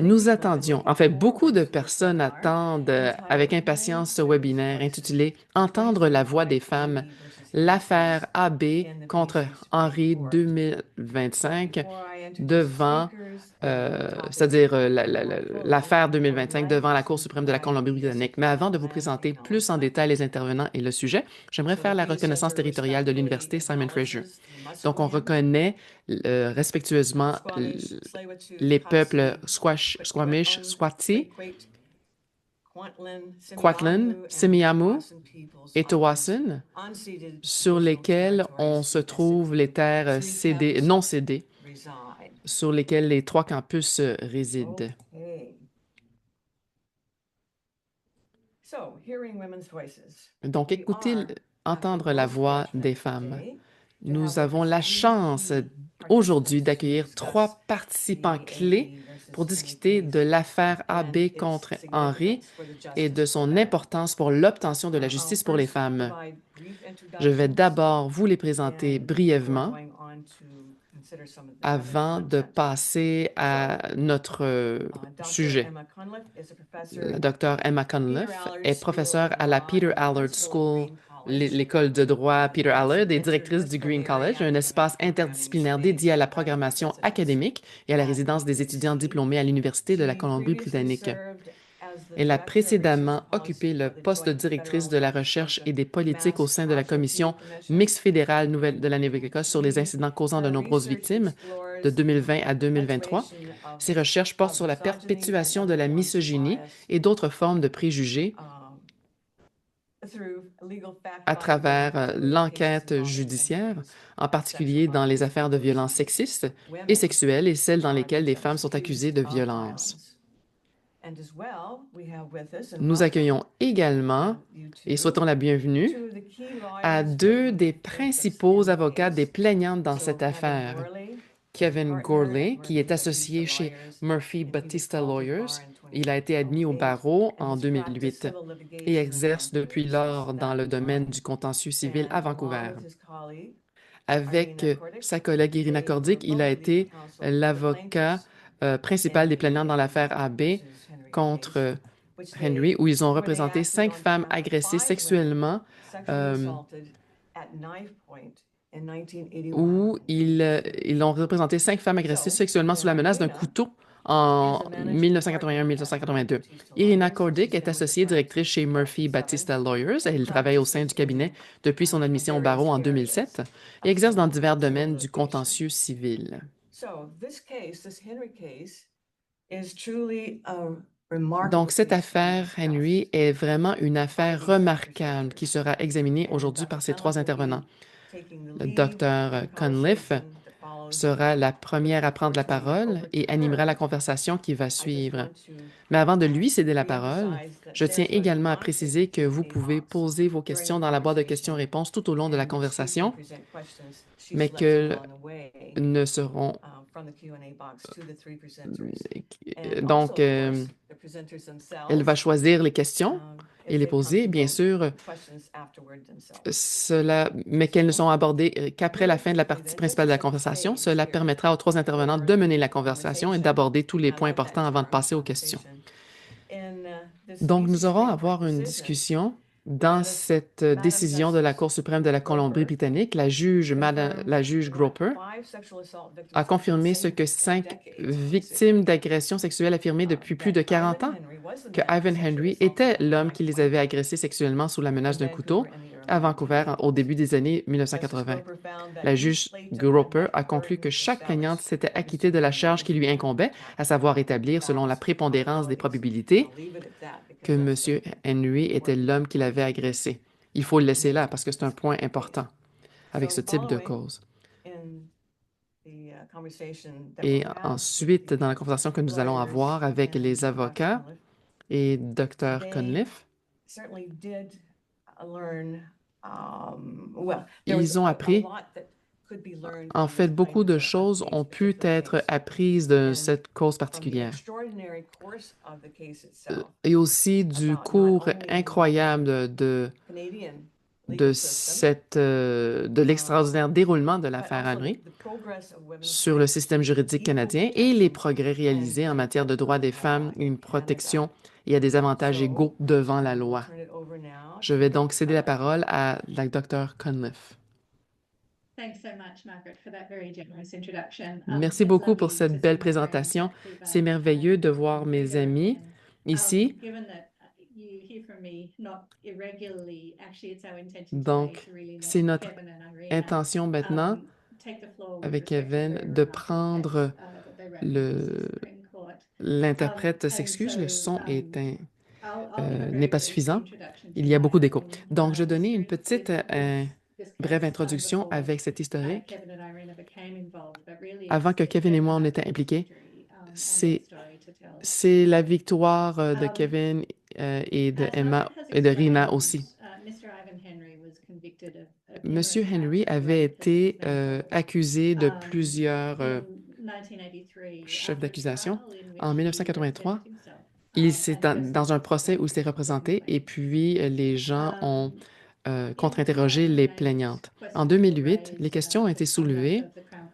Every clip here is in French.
Nous attendions, en fait, beaucoup de personnes attendent avec impatience ce webinaire intitulé Entendre la voix des femmes, l'affaire AB contre Henry 2025 devant, c'est-à-dire l'affaire 2025 devant la Cour suprême de la Colombie-Britannique. Mais avant de vous présenter plus en détail les intervenants et le sujet, j'aimerais faire la reconnaissance territoriale de l'Université Simon Fraser. Donc, on reconnaît respectueusement les peuples Squamish, Swati, Kwantlen, Semiahmoo et Tawasin, sur lesquels on se trouve les terres cédées, non cédées, sur lesquelles les trois campus résident. Donc, entendre la voix des femmes. Nous avons la chance aujourd'hui d'accueillir trois participants clés pour discuter de l'affaire AB contre Henry et de son importance pour l'obtention de la justice pour les femmes. Je vais d'abord vous les présenter brièvement avant de passer à notre sujet. La docteure Emma Cunliffe est professeure à la Peter Allard School, l'école de droit Peter Allard, et directrice du Green College, un espace interdisciplinaire dédié à la programmation académique et à la résidence des étudiants diplômés à l'Université de la Colombie-Britannique. Elle a précédemment occupé le poste de directrice de la recherche et des politiques au sein de la commission mixte fédérale de la Nouvelle-Écosse sur les incidents causant de nombreuses victimes de 2020 à 2023. Ses recherches portent sur la perpétuation de la misogynie et d'autres formes de préjugés à travers l'enquête judiciaire, en particulier dans les affaires de violences sexistes et sexuelles et celles dans lesquelles les femmes sont accusées de violence. Nous accueillons également et souhaitons la bienvenue à deux des principaux avocats des plaignantes dans cette affaire. Kevin Gourley, qui est associé chez Murphy Batista Lawyers. Il a été admis au barreau en 2008 et exerce depuis lors dans le domaine du contentieux civil à Vancouver. Avec sa collègue Irina Cordic, il a été l'avocat principal des plaignants dans l'affaire AB contre Henry, où ils ont représenté 5 femmes agressées sexuellement, où ils ont représenté 5 femmes agressées sexuellement sous la menace d'un couteau en 1981-1982. Irina Cordic est associée directrice chez Murphy Batista Lawyers. Elle travaille au sein du cabinet depuis son admission au barreau en 2007 et exerce dans divers domaines du contentieux civil. Donc, cette affaire, Henry, est vraiment une affaire remarquable qui sera examinée aujourd'hui par ces trois intervenants. Le docteur Cunliffe sera la première à prendre la parole et animera la conversation qui va suivre. Mais avant de lui céder la parole, je tiens également à préciser que vous pouvez poser vos questions dans la boîte de questions-réponses tout au long de la conversation, mais que ne seront... Donc, elle va choisir les questions et les poser, bien sûr, mais qu'elles ne sont abordées qu'après la fin de la partie principale de la conversation. Cela permettra aux trois intervenants de mener la conversation et d'aborder tous les points importants avant de passer aux questions. Donc, nous aurons à avoir une discussion dans cette décision de la Cour suprême de la Colombie-Britannique. La juge Groper a confirmé ce que 5 victimes d'agressions sexuelles affirmaient depuis plus de 40 ans, que Ivan Henry était l'homme qui les avait agressés sexuellement sous la menace d'un couteau à Vancouver au début des années 1980. La juge Groper a conclu que chaque plaignante s'était acquittée de la charge qui lui incombait, à savoir établir, selon la prépondérance des probabilités, que M. Henry était l'homme qui l'avait agressé. Il faut le laisser là parce que c'est un point important avec ce type de cause. Et ensuite, dans la conversation que nous allons avoir avec les avocats et Dr. Cunliffe, ils ont appris, en fait, beaucoup de choses ont pu être apprises de cette cause particulière. Et aussi du cours incroyable de l'extraordinaire déroulement de l'affaire Henry sur le système juridique canadien et les progrès réalisés en matière de droits des femmes, une protection et à des avantages égaux devant la loi. Je vais donc céder la parole à la Dr. Cunliffe. Merci beaucoup pour cette belle présentation. C'est merveilleux de voir mes amis ici. Donc, c'est notre intention maintenant, avec Kevin, de prendre l'interprète s'excuse, le son n'est pas suffisant. Il y a beaucoup d'écho. Donc, je donnais une petite brève introduction avec cet historique. Avant que Kevin et moi on était impliqués, c'est la victoire de Kevin et de Emma et de Rina aussi. Monsieur Henry avait été accusé de plusieurs chefs d'accusation. En 1983, il s'est dans un procès où il s'est représenté et puis les gens ont contre-interrogé les plaignantes. En 2008, les questions ont été soulevées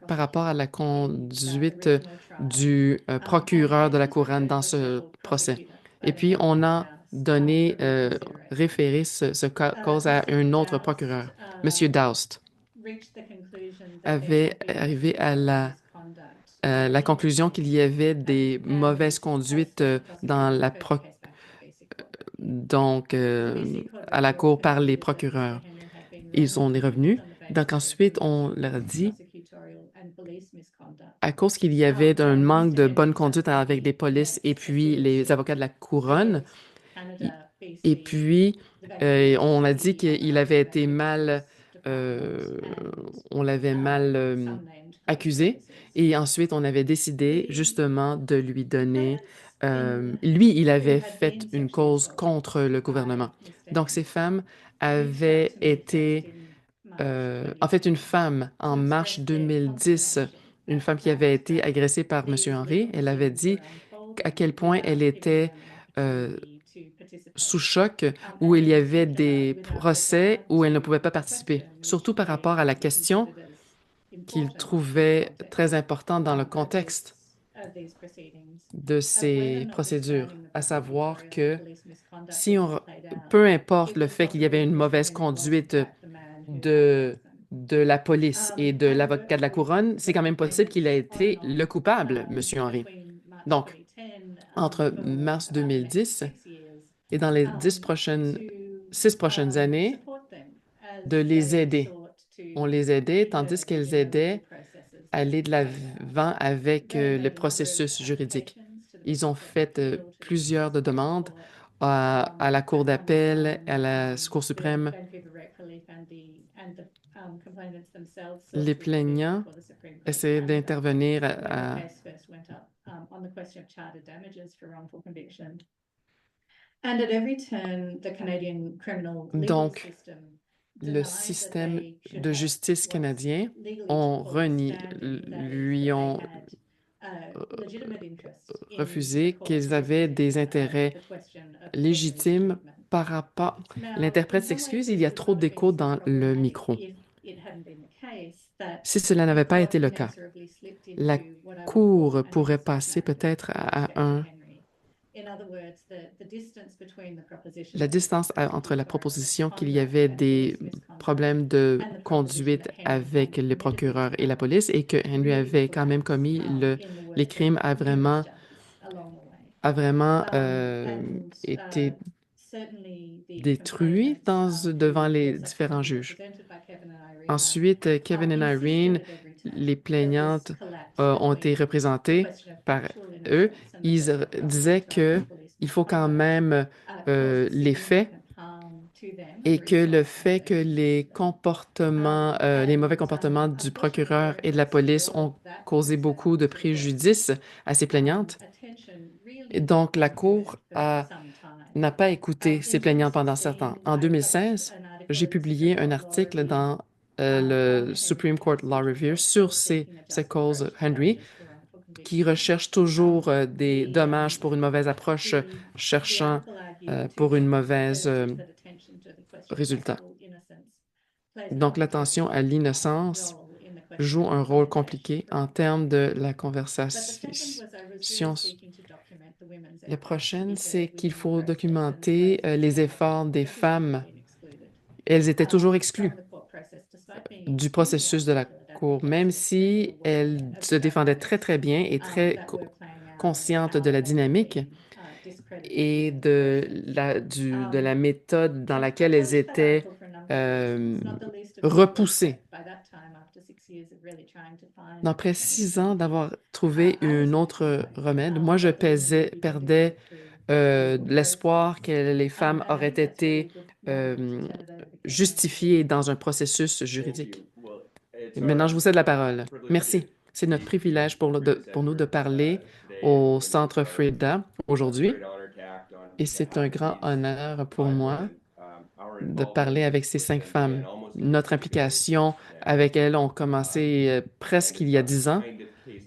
par rapport à la conduite du procureur de la Couronne dans ce procès. Et puis, on a référé ce cause à un autre procureur, M. Daoust, avait arrivé à la conclusion qu'il y avait des mauvaises conduites à la cour par les procureurs. On est revenus. Donc ensuite, on leur a dit, à cause qu'il y avait un manque de bonne conduite avec les polices et puis les avocats de la couronne, et puis on a dit qu'il avait été on l'avait mal accusé, et ensuite on avait décidé justement de lui donner, lui, il avait fait une cause contre le gouvernement. Donc ces femmes avaient été en fait, une femme, en mars 2010, une femme qui avait été agressée par M. Henry, elle avait dit à quel point elle était sous choc, où il y avait des procès où elle ne pouvait pas participer, surtout par rapport à la question qu'il trouvait très importante dans le contexte de ces procédures, à savoir que peu importe le fait qu'il y avait une mauvaise conduite de, de la police et de l'avocat de la couronne, c'est quand même possible qu'il ait été le coupable, M. Henry. Donc, entre mars 2010 et dans les 6 prochaines années, de les aider. On les aidait, tandis qu'elles aidaient à aller de l'avant avec le processus juridique. Ils ont fait plusieurs demandes à la Cour d'appel, à la Cour suprême. Les plaignants essayaient d'intervenir Donc, le système de justice canadien lui ont refusé qu'ils avaient des intérêts légitimes par rapport... L'interprète s'excuse, il y a trop d'écho dans le micro. Si cela n'avait pas été le cas, la Cour pourrait passer peut-être la distance entre la proposition qu'il y avait des problèmes de conduite avec les procureurs et la police et que Henry avait quand même commis les crimes a vraiment été détruit devant les différents juges. Ensuite, Kevin et Irene, les plaignantes, ont été représentées par eux. Ils disaient que il faut quand même les faits et que le fait que les mauvais comportements du procureur et de la police ont causé beaucoup de préjudice à ces plaignantes. Et donc, la Cour n'a pas écouté ces plaignants pendant 7 ans. En 2016, j'ai publié un article dans le Supreme Court Law Review sur ces causes Henry, qui recherche toujours des dommages pour une mauvaise approche, cherchant pour une mauvaise résultat. Donc, l'attention à l'innocence joue un rôle compliqué en termes de la conversation. La prochaine, c'est qu'il faut documenter les efforts des femmes. Elles étaient toujours exclues du processus de la Cour, même si elles se défendaient très, très bien et très conscientes de la dynamique et de la méthode dans laquelle elles étaient euh, repoussées. Après 6 ans d'avoir trouvé un autre remède, moi, perdais l'espoir que les femmes auraient été euh, justifiées dans un processus juridique. Et maintenant, je vous cède la parole. Merci. C'est notre privilège pour nous de parler au Centre Frida aujourd'hui. Et c'est un grand honneur pour moi de parler avec ces 5 femmes. Notre implication avec elles ont commencé presque il y a 10 ans.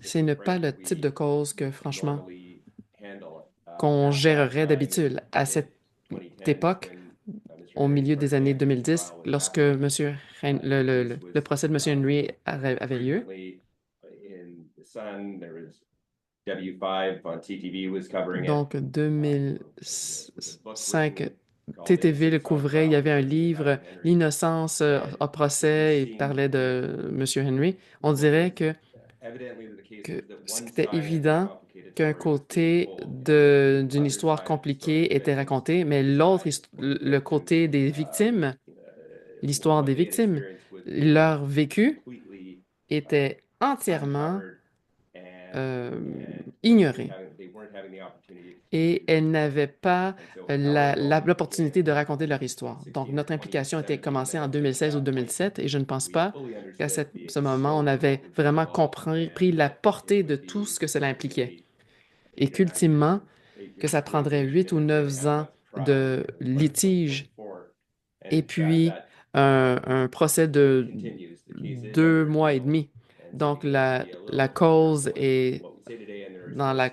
Ce n'est pas le type de cause que, franchement, qu'on gérerait d'habitude. À cette époque, au milieu des années 2010, lorsque le procès de M. Henry avait lieu, donc 2005, TTV le couvrait, il y avait un livre, L'innocence au procès, il parlait de M. Henry. On dirait que c'était évident qu'un côté d'une histoire compliquée était raconté, mais le côté des victimes, l'histoire des victimes, leur vécu était entièrement euh, ignoré. Et elles n'avaient pas l'opportunité de raconter leur histoire. Donc, notre implication était commencée en 2016 ou 2007 et je ne pense pas qu'à ce moment, on avait vraiment compris la portée de tout ce que cela impliquait. Et qu'ultimement, que ça prendrait 8 ou 9 ans de litige et puis un procès de 2 mois et demi. Donc, la cause est dans la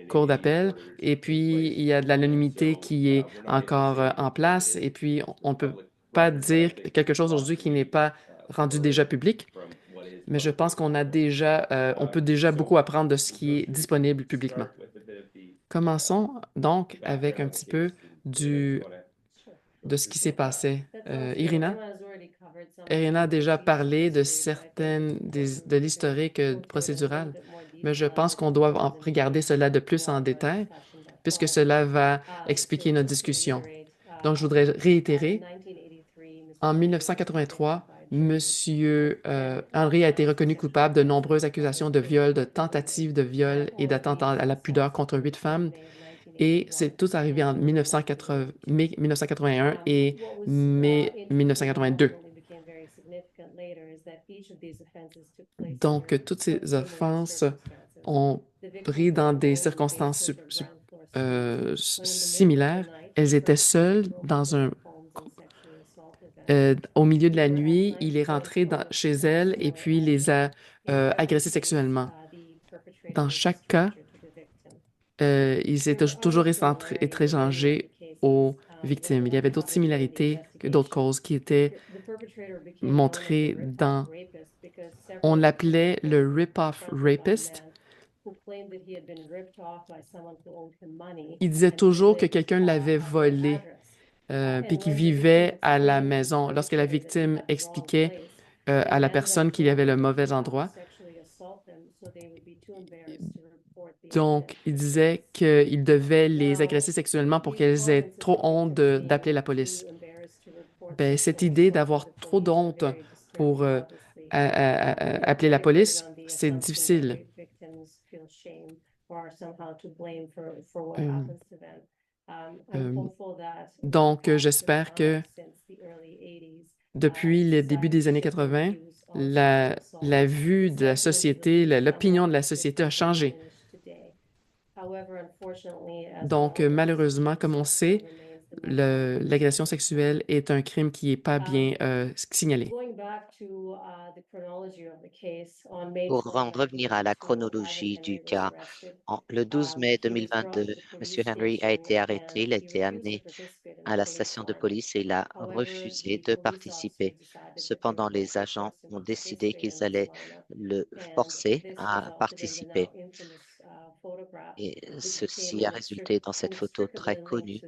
cour d'appel et puis il y a de l'anonymité qui est encore en place et puis on ne peut pas dire quelque chose aujourd'hui qui n'est pas rendu déjà public, mais je pense on peut déjà beaucoup apprendre de ce qui est disponible publiquement. Commençons donc avec un petit peu de ce qui s'est passé. Irina? Irina a déjà parlé de de l'historique procédural, mais je pense qu'on doit regarder cela de plus en détail, puisque cela va expliquer notre discussion. Donc, je voudrais réitérer, en 1983, Monsieur Henry a été reconnu coupable de nombreuses accusations de viol, de tentatives de viol et d'attentat à la pudeur contre 8 femmes. Et c'est tout arrivé en mai 1981 et mai 1982. Donc, toutes ces offenses ont pris dans des circonstances similaires. Elles étaient seules au milieu de la nuit. Il est rentré chez elles et puis les a agressées sexuellement. Dans chaque cas, ils étaient toujours étrangers aux victimes. Il y avait d'autres similarités que d'autres causes qui étaient montrées dans... On l'appelait le rip-off rapist. Il disait toujours que quelqu'un l'avait volé, puis qu'il vivait à la maison. Lorsque la victime expliquait à la personne qu'il y avait le mauvais endroit, donc il disait qu'il devait les agresser sexuellement pour qu'elles aient trop honte d'appeler la police. Ben, cette idée d'avoir trop d'honte pour appeler la police, c'est difficile. Euh, euh, donc, j'espère que depuis le début des années 80, la vue de la société, l'opinion de la société a changé. Donc, malheureusement, comme on sait, l'agression sexuelle est un crime qui n'est pas bien signalé. Pour en revenir à la chronologie du cas, le 12 mai 2022, M. Henry a été arrêté, il a été amené à la station de police et il a refusé de participer Cependant, les agents ont décidé qu'ils allaient le forcer à participer. Et ceci a résulté dans cette photo très connue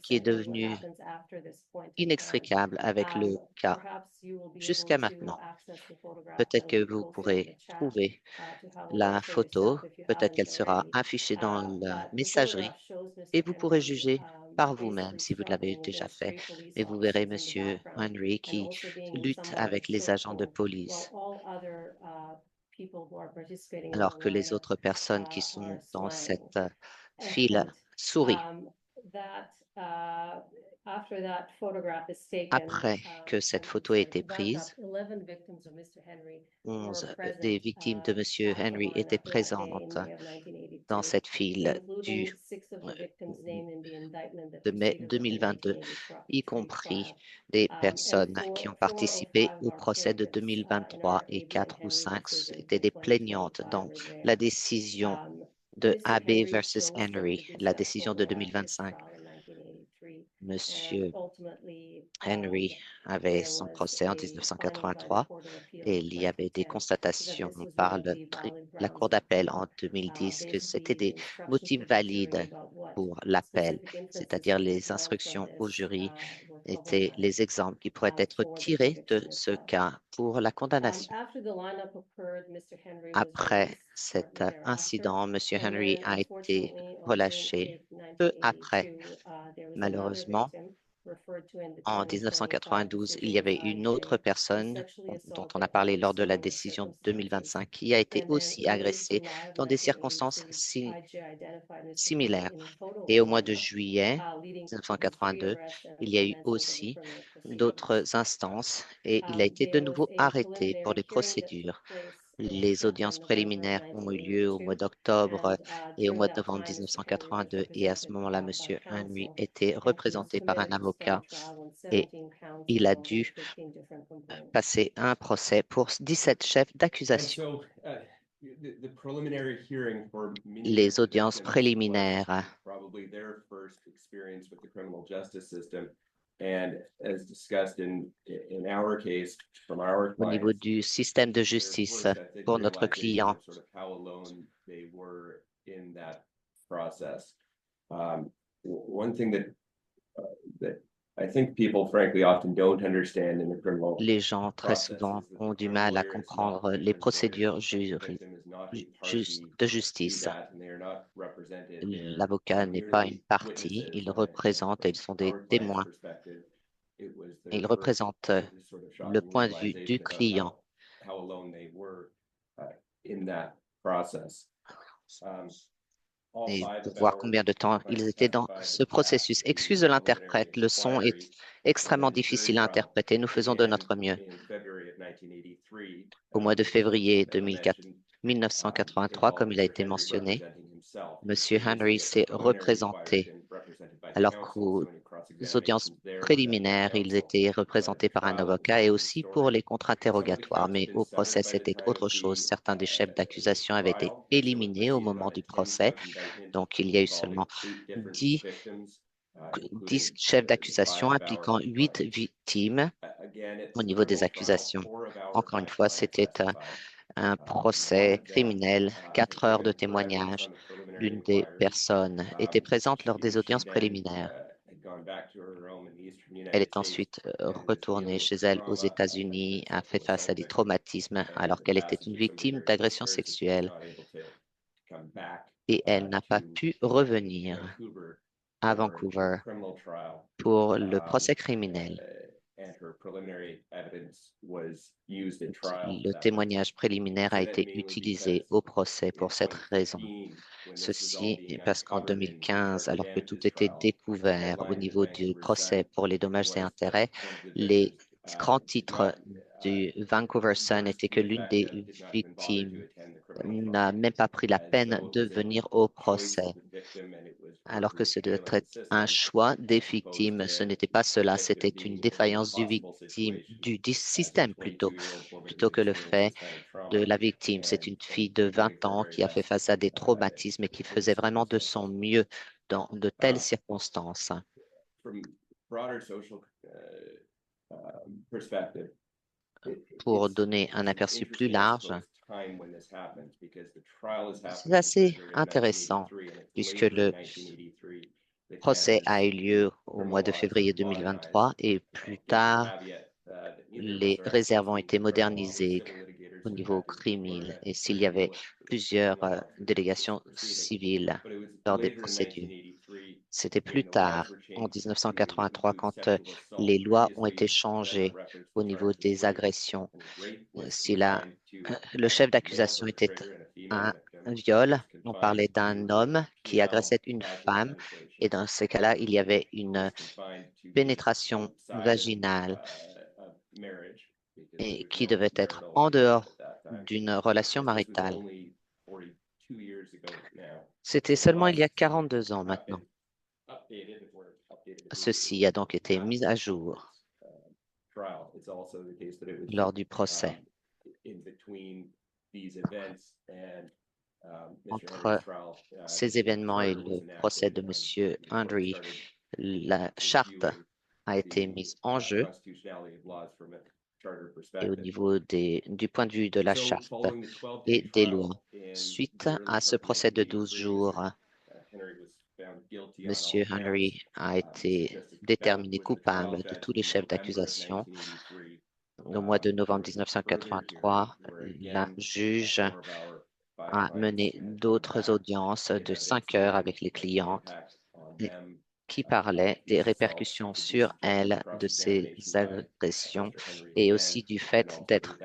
qui est devenue inextricable avec le cas jusqu'à maintenant. Peut-être que vous pourrez trouver la photo, peut-être qu'elle sera affichée dans la messagerie et vous pourrez juger par vous-même si vous l'avez déjà fait. Et vous verrez Monsieur Henry qui lutte avec les agents de police, alors que les autres personnes qui sont dans cette file sourient. Après que cette photo ait été prise, 11 des victimes de Monsieur Henry étaient présentes dans cette file euh, de mai 2022, y compris des personnes qui ont participé au procès de 2023 et 4 ou 5 étaient des plaignantes dans la décision de Abbey versus Henry, la décision de 2025. Monsieur Henry avait son procès en 1983 et il y avait des constatations par la Cour d'appel en 2010 que c'était des motifs valides pour l'appel, c'est-à-dire les instructions au jury étaient les exemples qui pourraient être tirés de ce cas pour la condamnation. Après cet incident, M. Henry a été relâché peu après. Malheureusement, en 1992, il y avait une autre personne dont on a parlé lors de la décision 2025 qui a été aussi agressée dans des circonstances similaires. Et au mois de juillet 1982, il y a eu aussi d'autres instances et il a été de nouveau arrêté pour des procédures. Les audiences préliminaires ont eu lieu au mois d'octobre et au mois de novembre 1982 et à ce moment-là, M. Henry était représenté par un avocat et il a dû passer un procès pour 17 chefs d'accusation. Les audiences préliminaires au niveau du système de justice pour notre client. Les gens très souvent ont du mal à comprendre les procédures de justice. L'avocat n'est pas une partie, il représente, ils sont des témoins. Il représente le point de vue du client. Et pour voir combien de temps ils étaient dans ce processus. Excuse de l'interprète, le son est extrêmement difficile à interpréter. Nous faisons de notre mieux. Au mois de février 1983, comme il a été mentionné, M. Henry s'est représenté alors qu'aux audiences préliminaires, ils étaient représentés par un avocat et aussi pour les contre-interrogatoires. Mais au procès, c'était autre chose. Certains des chefs d'accusation avaient été éliminés au moment du procès. Donc, il y a eu seulement 10 chefs d'accusation impliquant 8 victimes au niveau des accusations. Encore une fois, c'était un procès criminel, 4 heures de témoignage. L'une des personnes était présente lors des audiences préliminaires. Elle est ensuite retournée chez elle aux États-Unis, a fait face à des traumatismes alors qu'elle était une victime d'agression sexuelle et elle n'a pas pu revenir à Vancouver pour le procès criminel. Le témoignage préliminaire a été utilisé au procès pour cette raison. Ceci est parce qu'en 2015, alors que tout était découvert au niveau du procès pour les dommages et intérêts, les grands titres du Vancouver Sun étaient que l'une des victimes n'a même pas pris la peine de venir au procès, alors que ce devait être un choix des victimes. Ce n'était pas cela, c'était une défaillance du système plutôt que le fait de la victime. C'est une fille de 20 ans qui a fait face à des traumatismes et qui faisait vraiment de son mieux dans de telles circonstances. pour donner un aperçu plus large, c'est assez intéressant puisque le procès a eu lieu au mois de février 2023 et plus tard, les réserves ont été modernisées au niveau criminel et s'il y avait plusieurs délégations civiles lors des procédures. C'était plus tard, en 1983, quand les lois ont été changées au niveau des agressions. Si le chef d'accusation était un viol, on parlait d'un homme qui agressait une femme et dans ces cas-là, il y avait une pénétration vaginale et qui devait être en dehors d'une relation maritale. C'était seulement il y a 42 ans maintenant. Ceci a donc été mis à jour lors du procès. Entre ces événements et le procès de M. Henry, la charte a été mise en jeu et au niveau du point de vue de la charte et des lois. Suite à ce procès de 12 jours, M. Henry a été déterminé coupable de tous les chefs d'accusation. Au mois de novembre 1983, la juge a mené d'autres audiences de 5 heures avec les clientes qui parlaient des répercussions sur elles de ces agressions et aussi du fait d'être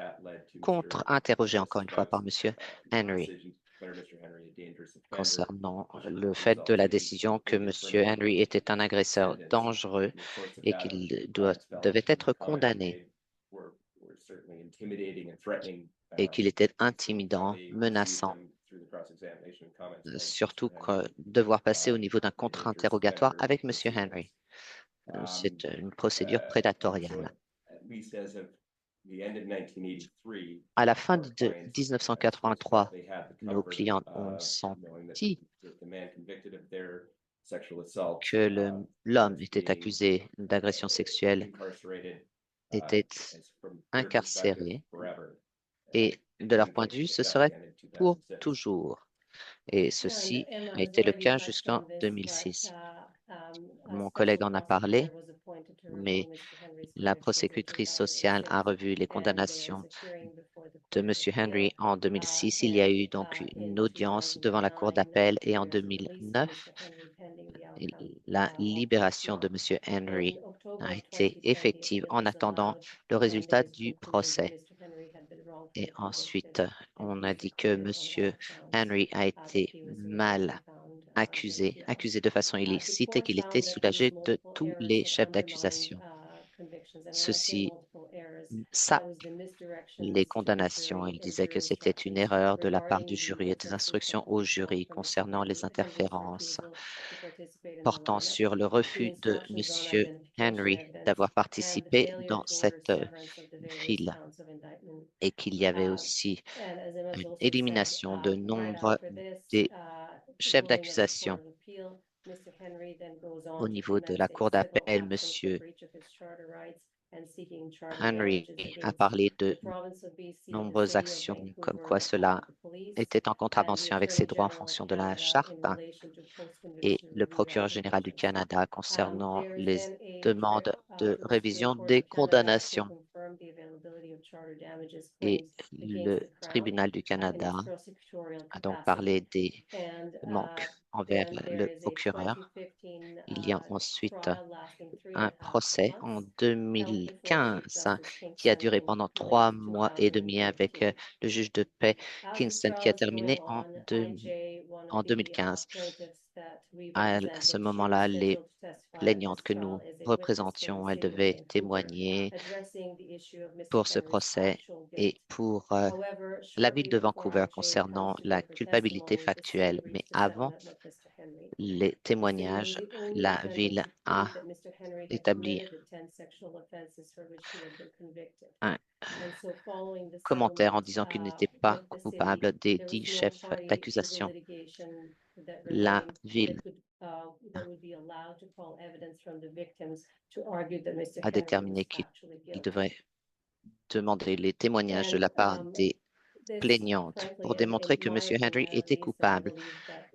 contre-interrogé encore une fois par M. Henry concernant le fait de la décision que M. Henry était un agresseur dangereux et qu'il devait être condamné et qu'il était intimidant, menaçant, surtout devoir passer au niveau d'un contre-interrogatoire avec M. Henry. C'est une procédure prédatoriale. À la fin de 1983, nos clients ont senti que l'homme était accusé d'agression sexuelle, était incarcéré et de leur point de vue, ce serait pour toujours. Et ceci a été le cas jusqu'en 2006. Mon collègue en a parlé, mais la prosécutrice sociale a revu les condamnations de M. Henry en 2006. Il y a eu donc une audience devant la Cour d'appel et en 2009, la libération de M. Henry a été effective en attendant le résultat du procès. Et ensuite, on a dit que M. Henry a été mal accusé de façon illicite et qu'il était soulagé de tous les chefs d'accusation. Ceci sape les condamnations. Il disait que c'était une erreur de la part du jury et des instructions au jury concernant les interférences portant sur le refus de M. Henry d'avoir participé dans cette file et qu'il y avait aussi une élimination de nombre des chefs d'accusation. Au niveau de la Cour d'appel, M. Henry a parlé de nombreuses actions comme quoi cela était en contravention avec ses droits en fonction de la charte et le procureur général du Canada concernant les demandes de révision des condamnations. Et le tribunal du Canada a donc parlé des manques envers le procureur. Il y a ensuite un procès en 2015 qui a duré pendant 3 mois et demi avec le juge de paix Kingston qui a terminé en 2015. À ce moment-là, les plaignantes que nous représentions, elles devaient témoigner pour ce procès et pour la ville de Vancouver concernant la culpabilité factuelle. Mais avant les témoignages, la ville a établi un commentaire en disant qu'il n'était pas coupable des 10 chefs d'accusation. La ville a déterminé qu'il devrait demander les témoignages de la part des plaignantes pour démontrer que M. Henry était coupable.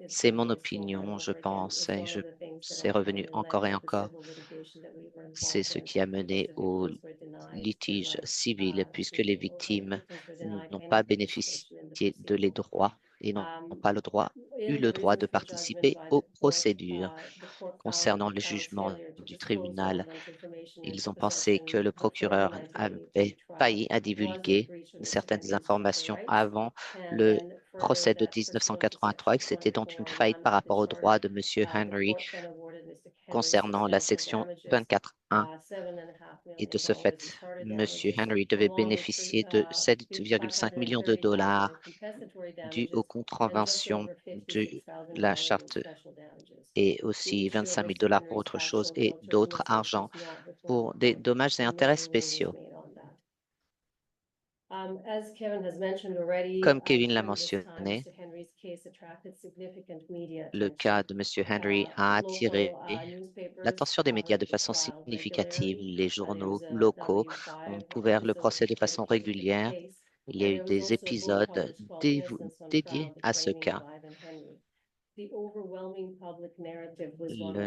C'est mon opinion, je pense, et c'est revenu encore et encore. C'est ce qui a mené au litige civil, puisque les victimes n'ont pas bénéficié de les droits et n'ont pas eu le droit de participer aux procédures concernant le jugement du tribunal. Ils ont pensé que le procureur avait failli à divulguer certaines informations avant le procès de 1983 et que c'était donc une faillite par rapport aux droits de M. Henry concernant la section 24.1. Et de ce fait, M. Henry devait bénéficier de 7,5 millions de dollars dus aux contraventions de la charte et aussi 25 000 dollars pour autre chose et d'autres argent pour des dommages et intérêts spéciaux. Comme Kevin l'a mentionné, le cas de M. Henry a attiré l'attention des médias de façon significative. Les journaux locaux ont couvert le procès de façon régulière. Il y a eu des épisodes dédiés à ce cas. Le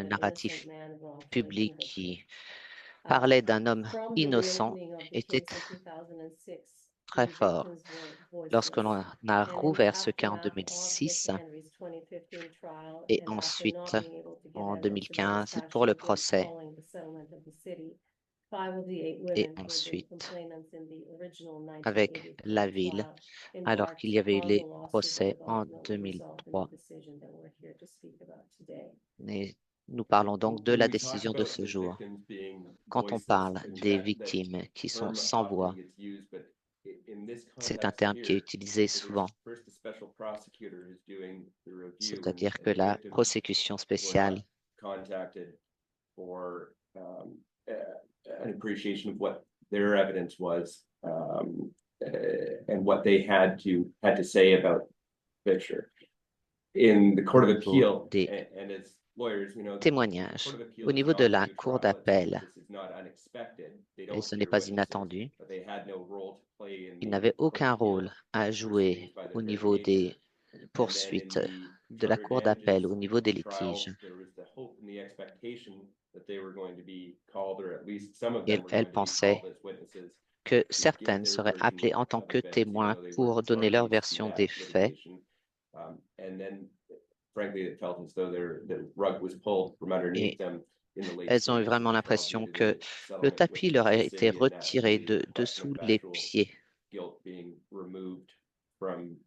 narratif public qui parlait d'un homme innocent était très fort. Lorsque l'on a rouvert ce cas en 2006 et ensuite en 2015 pour le procès et ensuite avec la ville, alors qu'il y avait eu les procès en 2003. Et nous parlons donc de la décision de ce jour. Quand on parle des victimes qui sont sans voix, c'est un terme qui est utilisé souvent, c'est-à-dire que la prosécution spéciale an appreciation of what their evidence was and what they had to say about Fisher. In the Court of pour Appeal, des and as lawyers, we know the témoignages. Court of Appeal Au is niveau de la normally Cour trial. d'appel, This is not unexpected. They et don't ce n'est hear pas witnesses, inattendu, but they had no role to play in ils the n'avaient Court of aucun Appeal rôle à proceedings jouer by their au very niveau nature. des And then in poursuites the de la Charter Cour d'appel, damages au niveau des trials, litiges. there was the hope and the expectation that they were going to be called, or at least some of Et them were elle going to be pensait called as witnesses que to give certaines their seraient version appelées en tant of que events, even témoins though they were pour donner leur parties to version that des faits. litigation. And then, frankly, it felt as though the rug was pulled from underneath Et them in the late elles ont eu stages of vraiment the trial due l'impression to que the le settlement with tapis leur a the été city, and retiré the de question sous of les factual pieds guilt being removed from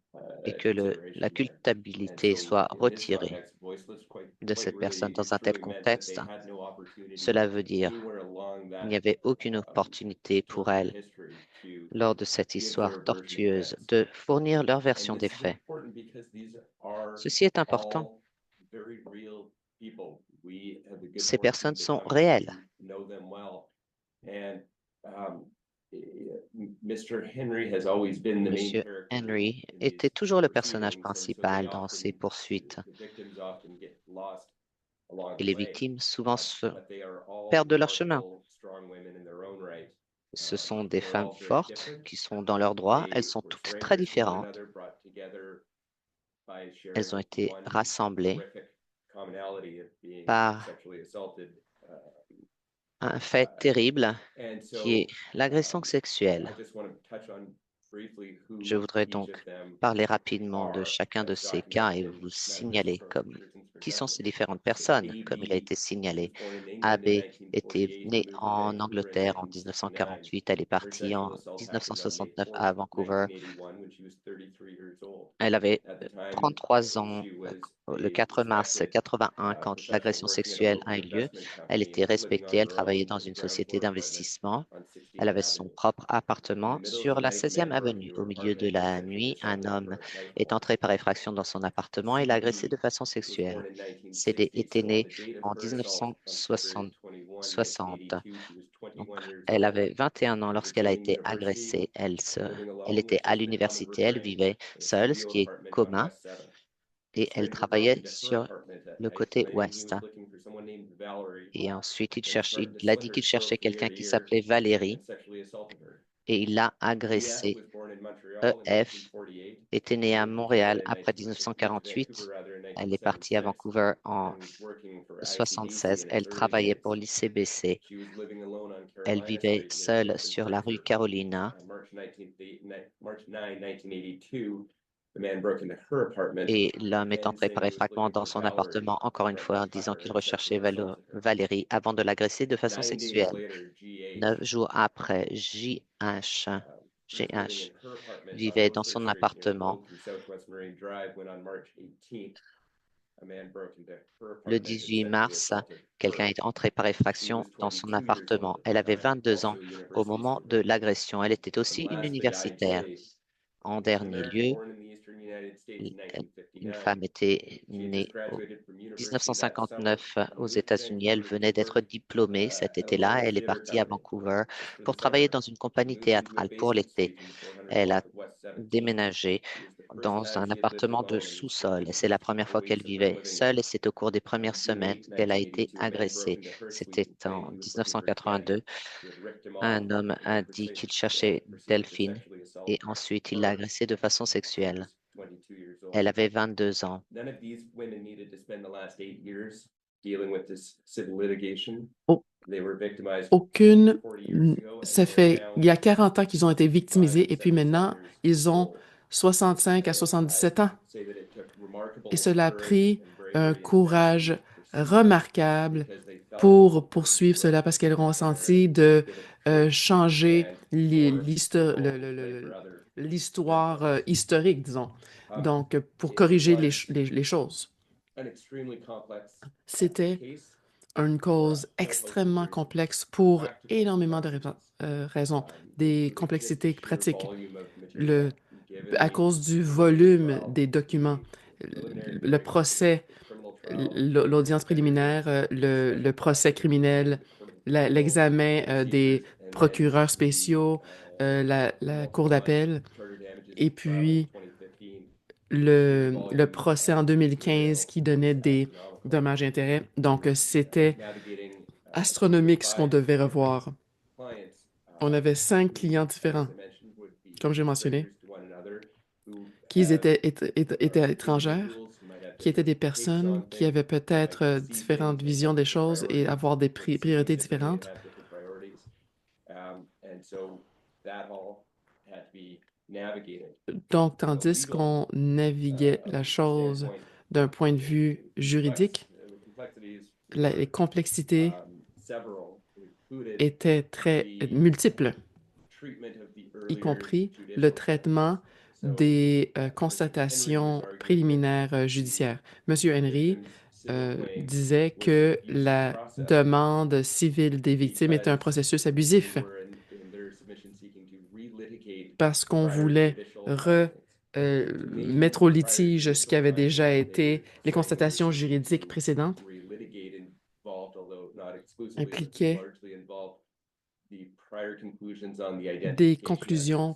et que la consideration there. And culpabilité so soit in this retirée context, voiceless de quite cette personne. really Dans and un tel truly meant that contexte, they had no opportunity cela veut dire anywhere along qu'il n'y that avait aucune opportunité pour tortured elles, history to lors de cette give their histoire version of tortueuse, events. de fournir leur And version des this is faits. important because these are Ceci est important. all very real people. We have the good Ces fortune personnes of sont becoming réelles. to know them well. And Mr. Henry has always been the main Monsieur character Henry in était these toujours le personnage proceedings, and so they principal dans ces often, poursuites. the victims often get lost along Et the les way. victimes souvent se But they are all perdent de leur chemin. powerful, strong women in their own right. Ce sont des They're femmes all very fortes different. qui sont dans leurs droits. Elles They sont were toutes très strangers to one différentes. another, brought together by sharing Elles ont été one rassemblées horrific commonality of being par sexually assaulted. un fait terrible And qui est so l'agression I sexuelle. just want to touch on briefly Je who voudrais each donc of them parler rapidement de are chacun de as ces cas et documented in vous Madam Fisher signaler Thornton comme Prisons for qui sont ces Justice. différentes So personnes, comme il a AB été signalé. was born in England AB in était 1948 née and moved to en Vancouver in Angleterre en 1969. 1948. Elle est Her partie sexual en assault happened on May 1969 à 4th, Vancouver. 1981 when she was 33 years old. Elle avait At the time, 33 ans she was le a 4 mars respected 81 quand professional l'agression working at a sexuelle a local eu lieu. investment Elle company, était living respectée. on Elle her own travaillait dans with a une ground société floor apartment d'investissement. on Elle 16th avait son Avenue. propre In appartement the middle of sur the la night, a 16e man broke avenue. into her Au milieu de apartment and la sexually nuit, un assaulted her homme at est knifepoint. entré par effraction dans son appartement et l'a agressé CB de façon was born sexuelle. in CD 1960, était so on née the date of en her assault on February 1960. 21, 1982, she was Donc, 21 years elle old. avait 21 ans She was lorsqu'elle a attending été university, agressée. living Elle alone, était which à isn't a common l'université, elle refrain, vivait in a seule, ce studio qui est apartment on commun, West 7th. A et elle stranger broke travaillait into her sur apartment at le night, côté claiming he ouest. was looking for someone named Valerie, Et ensuite, and started to il a slit dit her qu'il throat cherchait from ear quelqu'un to qui ear s'appelait and Valérie sexually assaulted her. et il l'a agressé. EF était née à Montréal après 1948. Elle est partie à Vancouver en 1976. Elle travaillait pour l'ICBC. Elle vivait seule sur la rue Carolina. Et l'homme est entré par effractement dans son appartement, encore une fois, en disant qu'il recherchait Valérie avant de l'agresser de façon sexuelle. 9 jours après, GH vivait dans son appartement. Le 18 mars, quelqu'un est entré par effraction dans son appartement. Elle avait 22 ans au moment de l'agression. Elle était aussi une universitaire. En dernier lieu, une femme était née en 1959 aux États-Unis. Elle venait d'être diplômée cet été-là. Elle est partie à Vancouver pour travailler dans une compagnie théâtrale pour l'été. Elle a déménagé dans un appartement de sous-sol. C'est la première fois qu'elle vivait seule et c'est au cours des premières semaines qu'elle a été agressée. C'était en 1982. Un homme a dit qu'il cherchait Delphine et ensuite il l'a agressée de façon sexuelle. Elle avait 22 ans. Aucune, ça fait, il y a 40 ans qu'ils ont été victimisés et puis maintenant, ils ont 65 à 77 ans. Et cela a pris un courage remarquable pour poursuivre cela parce qu'elles ont senti de changer l'histoire historique, disons. Donc, pour corriger les choses. C'était une cause extrêmement complexe pour énormément de raisons, des complexités pratiques, à cause du volume des documents, le procès, l'audience préliminaire, le procès criminel, l'examen des procureurs spéciaux, la cour d'appel, et puis le procès en 2015 qui donnait des dommages et intérêts. Donc, c'était astronomique ce qu'on devait revoir. On avait 5 clients différents, comme j'ai mentionné, qui étaient étrangères, qui étaient des personnes qui avaient peut-être différentes visions des choses et avoir des priorités différentes. Donc, tandis qu'on naviguait la chose d'un point de vue juridique, les complexités étaient très multiples, y compris le traitement des constatations préliminaires judiciaires. Monsieur Henry disait que la demande civile des victimes était un processus abusif parce qu'on voulait mettre au litige ce qui avait déjà été les constatations juridiques précédentes impliquaient des conclusions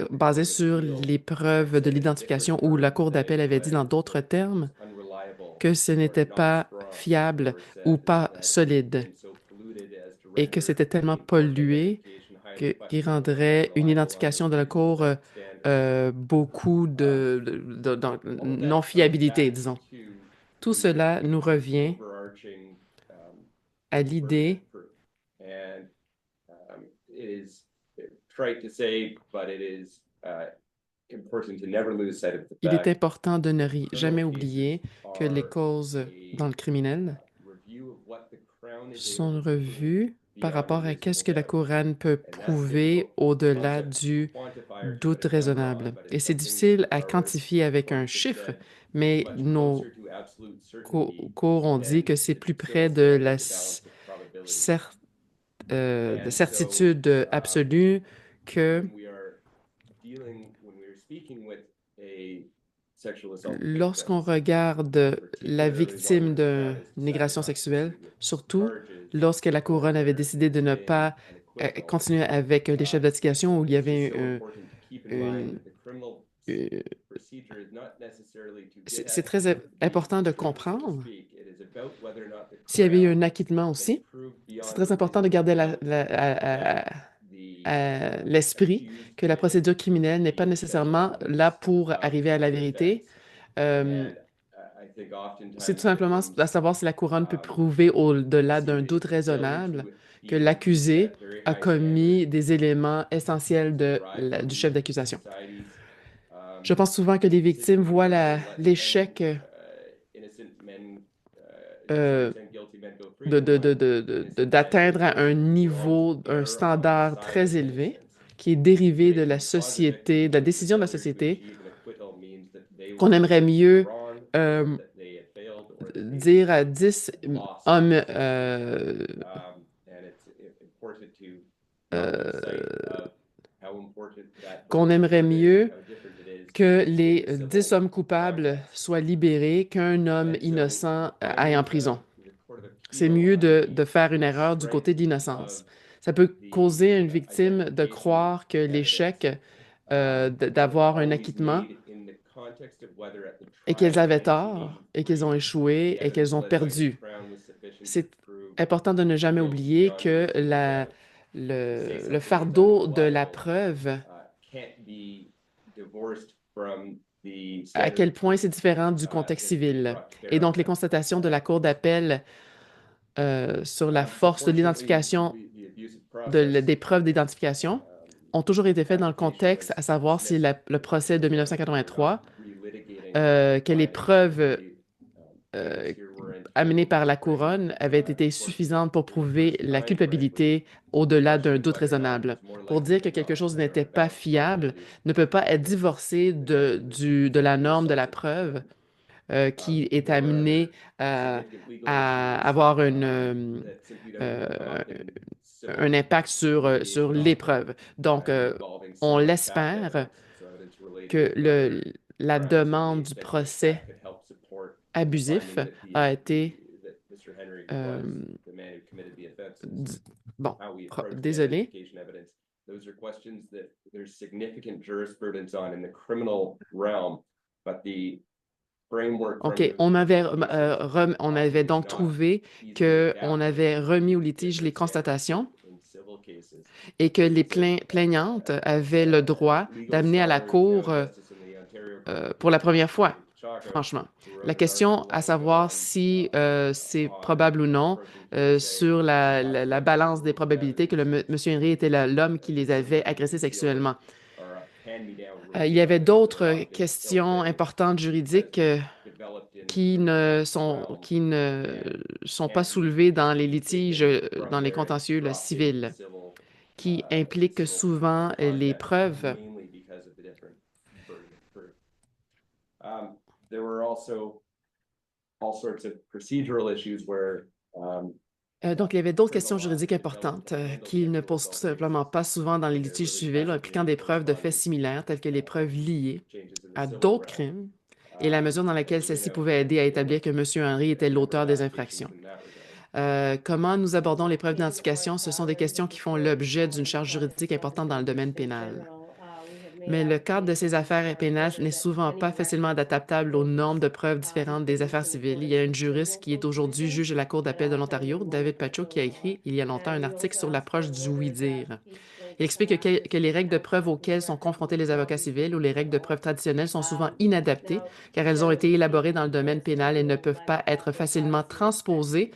basées sur les preuves de l'identification où la Cour d'appel avait dit dans d'autres termes que ce n'était pas fiable ou pas solide et que c'était tellement pollué qui rendrait une identification de la Cour beaucoup de non-fiabilité, disons. Tout cela nous revient à l'idée il est important de ne jamais oublier que les causes dans le criminel sont revues par rapport à qu'est-ce que la couronne peut prouver au-delà du doute raisonnable. Et c'est difficile à quantifier avec un chiffre, mais nos cours ont dit que c'est plus près de la certitude absolue que lorsqu'on regarde la victime d'une agression sexuelle, surtout lorsque la couronne avait décidé de ne pas continuer avec les chefs d'investigation où il y avait c'est très important de comprendre s'il y avait eu un acquittement aussi. C'est très important de garder à l'esprit que la procédure criminelle n'est pas nécessairement là pour arriver à la vérité. Euh, c'est tout simplement à savoir si la couronne peut prouver au-delà d'un doute raisonnable que l'accusé a commis des éléments essentiels du chef d'accusation. Je pense souvent que les victimes voient l'échec euh, d'atteindre à un niveau, un standard très élevé qui est dérivé de la société, de la décision de la société, qu'on aimerait mieux dire à 10 hommes qu'on aimerait mieux que les 10 hommes coupables soient libérés qu'un homme innocent aille en prison. C'est mieux de faire une erreur du côté de l'innocence. Ça peut causer à une victime de croire que l'échec d'avoir un acquittement et qu'elles avaient tort et qu'elles ont échoué et qu'elles ont perdu. C'est important de ne jamais oublier que le fardeau de la preuve, à quel point c'est différent du contexte civil. Et donc, les constatations de la Cour d'appel sur la force de l'identification, des preuves d'identification, ont toujours été faites dans le contexte, à savoir si le procès de 1983, que les preuves amenées par la couronne avaient été suffisantes pour prouver la culpabilité au-delà d'un doute raisonnable. Pour dire que quelque chose n'était pas fiable ne peut pas être divorcé de la norme de la preuve qui est amenée à avoir un impact sur l'épreuve. Donc, on l'espère que la demande du procès abusif a été bon, désolé. Those are questions that there's significant jurisprudence on in the criminal realm, but the framework. OK, on avait donc trouvé qu'on avait remis au litige les constatations et que les plaignantes avaient le droit d'amener à la Cour pour la première fois, franchement. La question à savoir si c'est probable ou non sur la balance des probabilités que M. Henry était l'homme qui les avait agressés sexuellement. Il y avait d'autres questions importantes juridiques qui ne sont pas soulevées dans les litiges, dans les contentieux civils, qui impliquent souvent les preuves. There were also all sorts of procedural issues where donc, il y avait d'autres questions juridiques importantes qui ne posent tout simplement pas souvent dans les litiges civils impliquant des preuves de faits similaires, telles que les preuves liées à d'autres crimes et la mesure dans laquelle celles-ci pouvaient aider à établir que M. Henry était l'auteur des infractions. Comment nous abordons les preuves d'identification? Ce sont des questions qui font l'objet d'une charge juridique importante dans le domaine pénal. Mais le cadre de ces affaires pénales n'est souvent pas facilement adaptable aux normes de preuves différentes des affaires civiles. Il y a une juriste qui est aujourd'hui juge de la Cour d'appel de l'Ontario, David Pacho, qui a écrit il y a longtemps un article sur l'approche du oui-dire. Il explique que les règles de preuve auxquelles sont confrontés les avocats civils ou les règles de preuve traditionnelles sont souvent inadaptées car elles ont été élaborées dans le domaine pénal et ne peuvent pas être facilement transposées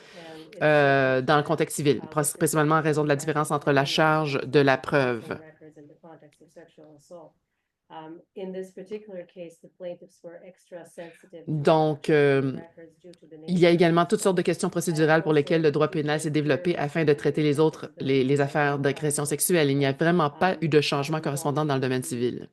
dans le contexte civil, principalement en raison de la différence entre la charge de la preuve. Donc, il y a également toutes sortes de questions procédurales pour lesquelles le droit pénal s'est développé afin de traiter les affaires d'agression sexuelle. Il n'y a vraiment pas eu de changement correspondant dans le domaine civil.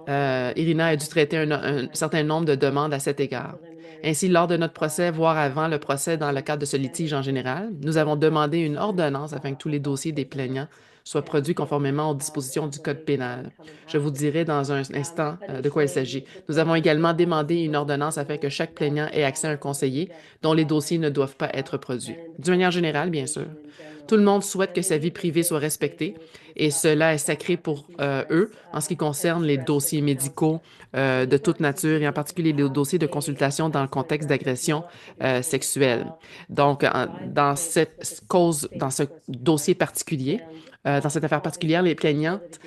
Irina a dû traiter un certain nombre de demandes à cet égard. Ainsi, lors de notre procès, voire avant le procès dans le cadre de ce litige en général, nous avons demandé une ordonnance afin que tous les dossiers des plaignants soient produits conformément aux dispositions du Code pénal. Je vous dirai dans un instant de quoi il s'agit. Nous avons également demandé une ordonnance afin que chaque plaignant ait accès à un conseiller dont les dossiers ne doivent pas être produits. D'une manière générale, bien sûr, Tout le monde souhaite que sa vie privée soit respectée et cela est sacré pour eux en ce qui concerne les dossiers médicaux de toute nature et en particulier les dossiers de consultation dans le contexte d'agression sexuelle. Donc, dans ce dossier particulier, dans cette affaire particulière, les plaignantes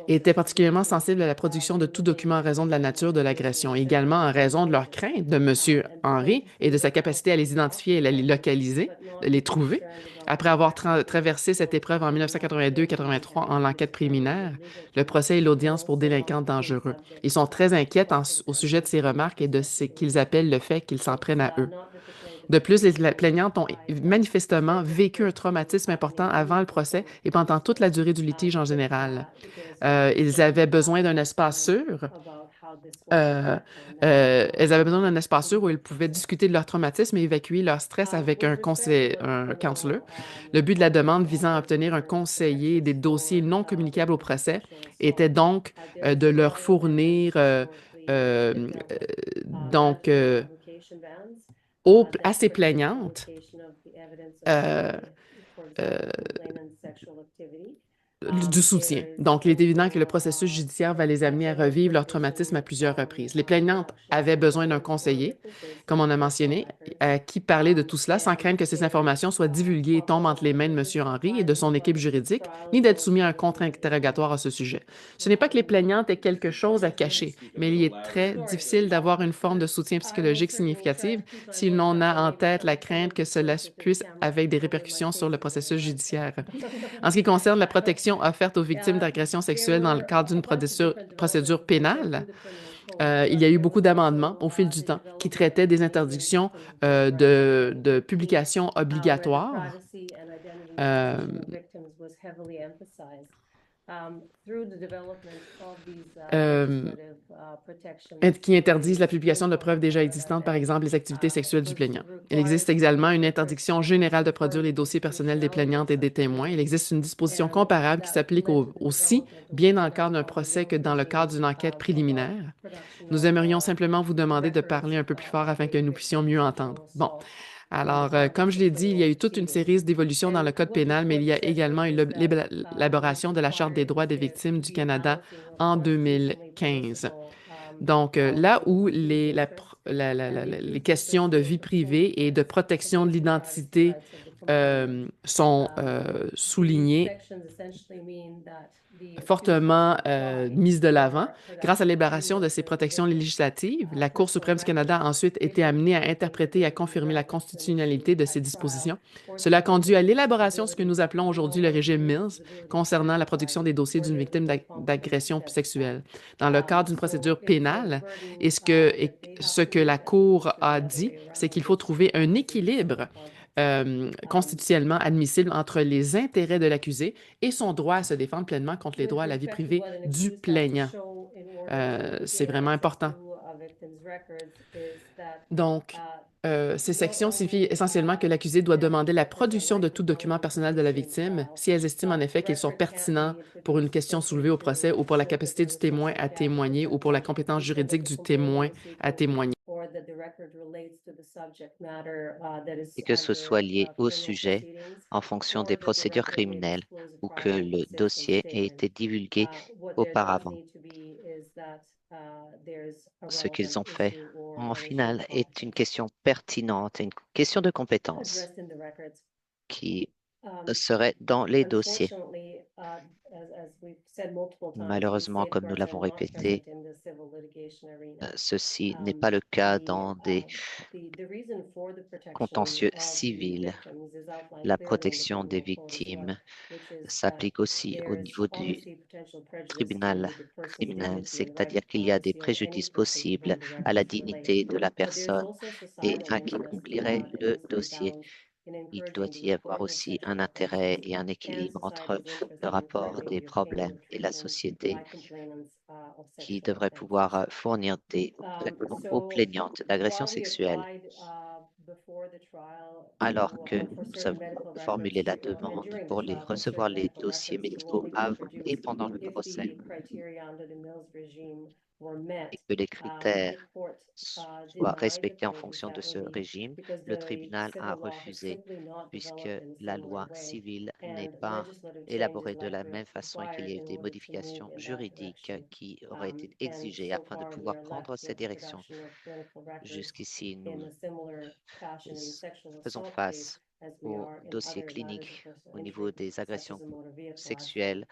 étaient particulièrement sensibles à la production de tout document en raison de la nature de l'agression, également en raison de leur crainte de M. Henry et de sa capacité à les identifier et à les localiser, de les trouver. Après avoir traversé cette épreuve en 1982-83 en l'enquête préliminaire, le procès et l'audience pour délinquants dangereux. Ils sont très inquiets au sujet de ces remarques et de ce qu'ils appellent le fait qu'ils s'en prennent à eux. De plus, les plaignantes ont manifestement vécu un traumatisme important avant le procès et pendant toute la durée du litige en général. Ils avaient besoin d'un espace sûr. Elles avaient besoin d'un espace sûr où ils pouvaient discuter de leur traumatisme et évacuer leur stress avec un counselor. Le but de la demande visant à obtenir un conseiller des dossiers non communicables au procès était donc de leur fournir donc à ces plaignantes euh, euh, du soutien. Donc, il est évident que le processus judiciaire va les amener à revivre leur traumatisme à plusieurs reprises. Les plaignantes avaient besoin d'un conseiller, comme on a mentionné, à qui parler de tout cela sans craindre que ces informations soient divulguées et tombent entre les mains de M. Henry et de son équipe juridique, ni d'être soumis à un contre-interrogatoire à ce sujet. Ce n'est pas que les plaignantes aient quelque chose à cacher, mais il est très difficile d'avoir une forme de soutien psychologique significative si l'on a en tête la crainte que cela puisse avoir des répercussions sur le processus judiciaire. En ce qui concerne la protection offerte aux victimes d'agressions sexuelles dans le cadre d'une procédure pénale, il y a eu beaucoup d'amendements au fil du temps qui traitaient des interdictions de publication obligatoires. Euh, euh, qui interdisent la publication de preuves déjà existantes, par exemple les activités sexuelles du plaignant. Il existe également une interdiction générale de produire les dossiers personnels des plaignantes et des témoins. Il existe une disposition comparable qui s'applique aussi bien dans le cadre d'un procès que dans le cadre d'une enquête préliminaire. Nous aimerions simplement vous demander de parler un peu plus fort afin que nous puissions mieux entendre. Bon. Alors, comme je l'ai dit, il y a eu toute une série d'évolutions dans le Code pénal, mais il y a également eu l'élaboration de la Charte des droits des victimes du Canada en 2015. Donc, là où les questions de vie privée et de protection de l'identité sont soulignées, fortement mises de l'avant. Grâce à l'élaboration de ces protections législatives, la Cour suprême du Canada a ensuite été amenée à interpréter et à confirmer la constitutionnalité de ces dispositions. Cela a conduit à l'élaboration de ce que nous appelons aujourd'hui le régime Mills concernant la production des dossiers d'une victime d'agression sexuelle. Dans le cadre d'une procédure pénale, ce que la Cour a dit, c'est qu'il faut trouver un équilibre constitutionnellement admissible entre les intérêts de l'accusé et son droit à se défendre pleinement contre les droits à la vie privée du plaignant. C'est vraiment important. Donc, ces sections signifient essentiellement que l'accusé doit demander la production de tout document personnel de la victime si elles estiment en effet qu'ils sont pertinents pour une question soulevée au procès ou pour la capacité du témoin à témoigner ou pour la compétence juridique du témoin à témoigner. Et que ce soit lié au sujet en fonction des procédures criminelles ou que le dossier ait été divulgué auparavant. Ce qu'ils ont fait en finale est une question pertinente, une question de compétence qui serait dans les dossiers. Malheureusement, comme nous l'avons répété, ceci n'est pas le cas dans des contentieux civils. La protection des victimes s'applique aussi au niveau du tribunal criminel, c'est-à-dire qu'il y a des préjudices possibles à la dignité de la personne et à qui complierait le dossier. Il doit y avoir aussi un intérêt et un équilibre entre le rapport des problèmes et la société qui devrait pouvoir fournir des traitements aux plaignantes d'agression sexuelle. Alors que nous avons formulé la demande pour recevoir les dossiers médicaux avant et pendant le procès. et que les critères soient respectés en fonction de ce régime, le tribunal a refusé, puisque la loi civile n'est pas élaborée de la même façon et qu'il y a eu des modifications juridiques qui auraient été exigées afin de pouvoir prendre ces directions. Jusqu'ici, nous faisons face aux dossiers cliniques au niveau des agressions sexuelles,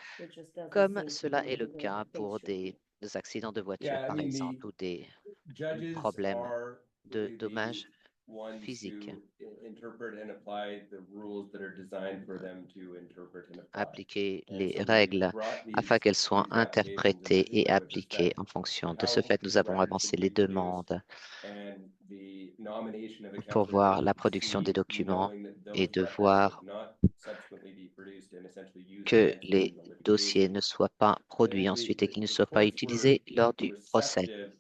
comme cela est le cas pour des accidents de voiture, Yeah, I par mean, exemple, ou des judges problèmes are de the dommages ones physiques. who interpret and apply the rules that are designed for them to interpret and apply. Appliquer And les so we've règles brought afin qu'elles soient these applications interprétées into et dispute with appliquées respect en to fonction. De ce how fait, nous the avons record avancé should les be produced demandes and the nomination of a pour counselor voir that la would production des proceed documents knowing that et those de records would voir not subsequently be produced and essentially used que against them les in dossiers litigation. ne soient pas produits And ensuite et qu'ils ne the soient pas courts were utilisés lors du procès. receptive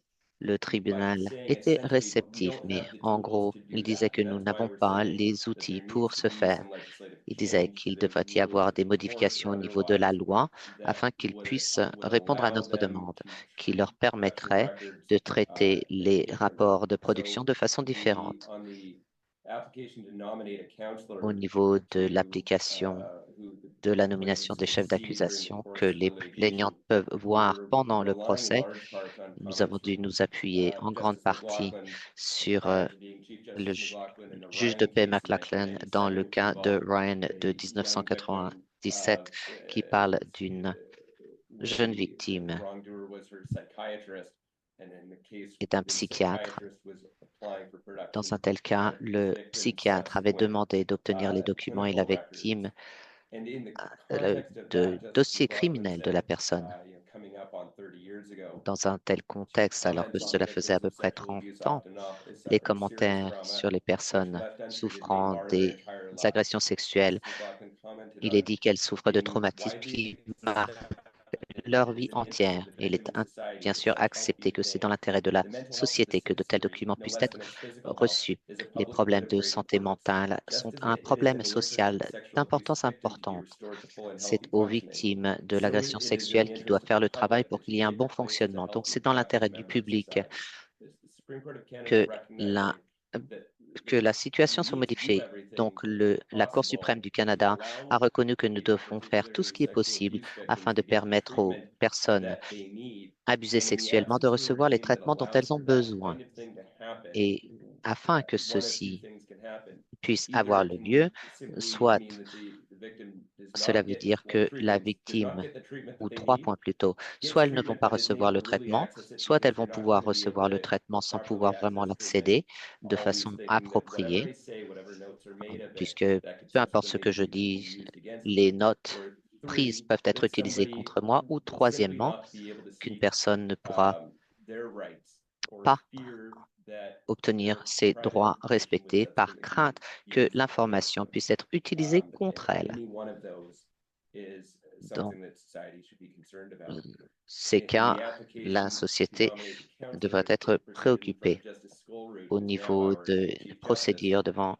Le by tribunal saying était essentially, but we réceptif, don't mais have the en tools gros, to il do disait that. que And nous that's why n'avons we're pas saying les that there outils needs pour to ce be faire. some legislative Il disait change to qu'il the devrait y rules avoir of des court modifications or au niveau de la otherwise loi that afin qu'ils puissent would répondre à allow notre them demande, to qui leur treat production permettrait records de traiter les differently. rapports de production So de façon différente. on the application to nominate a Au counselor niveau de to l'application who de la the nomination plaintiffs des can chefs see during the d'accusation que course of the les litigation, plaignantes peuvent voir pendant we're le relying in procès, large part on nous avons comments dû from nous appuyer en grande Justice partie McLaughlin sur prior to being Chief le Justice McLaughlin in the juge de Ryan paix case in McLachlan dans le 1997, which cas de involved Ryan de a young victim 1997 qui parle d'une where jeune the victime wrongdoer was her psychiatrist, and in the case et d'un the psychiatre. psychiatrist was applying for Dans production un tel cas, of the le victim's psychiatre avait subsequent demandé d'obtenir les documents et la clinical records. victime And in the le context of that, de Justice dossier McLaughlin criminel de la said, personne. coming up on 30 years ago, Dans un tel she contexte, alors que comments on cela faisait à victims peu of près sexual 30 abuse ans, often les suffer serious commentaires trauma sur les which personnes left untreated may souffrant mar their des entire lives. agressions sexuelles, Justice McLaughlin commented il est on dit qu'elles souffrent de being traumatismes widely qui accepted marquent leur vie in the interest of entière. the Et il victim est and society bien that sûr such help accepté be que c'est dans obtained. l'intérêt de la The mental health of the société que de tels citizenry, documents no puissent less être than its physical health, reçus. is a Les public good problèmes of de great santé importance. mentale Just sont as un it is in problème the interest of social the sexual abuse d'importance victim to be importante. restored to full and C'est healthy aux functioning, victimes de so l'agression it is in sexuelle the qui interest doivent of faire the le travail public pour that qu'il y ait un change bon takes place to fonctionnement. Donc, help c'est and dans protect l'intérêt its du members of public society. The Supreme Court of Canada que recognizing la, that que la we situation soit need to do modifiée. everything Donc, la Cour suprême possible du to Canada a allow reconnu que nous a devons faire tout ce particularly qui est sexual possible abuse victim afin de to get the permettre aux treatment personnes that they need. abusées And in the sexuellement de absence of a recevoir les regime that traitements dont allows elles ont for that besoin. kind of thing to happen, Et afin que one of two ceci things can happen. puisse Either avoir it le can lieu, simply soit mean that the victim does cela not veut get, dire well, que three la things, does not victime, get the treatment that ou they trois need, points plutôt, gets soit elles ne vont treatment pas but isn't recevoir able le to really traitement, access it soit elles because vont you're not going pouvoir to be able recevoir le to traitement sans properly pouvoir vraiment access treatment. l'accéder de Always façon thinking that whatever appropriée, I say, whatever notes are made of it, puisque that could peu importe ce que subsequently je be dis, used against les me. notes Or prises three, peuvent être that utilisées somebody contre moi, ou will simply troisièmement, not be able to qu'une seek personne ne pourra their rights or pas fear that obtenir their ses private droits information would respectés par subsequently crainte be que used against l'information them. puisse être utilisée And contre elle. any one of those is Dans something that society should be concerned about. ces In cas, the la application to société nominate the devrait counselor être presented in front préoccupée of Justice Skolroot, au who's now niveau our de Chief Justice, procédure devant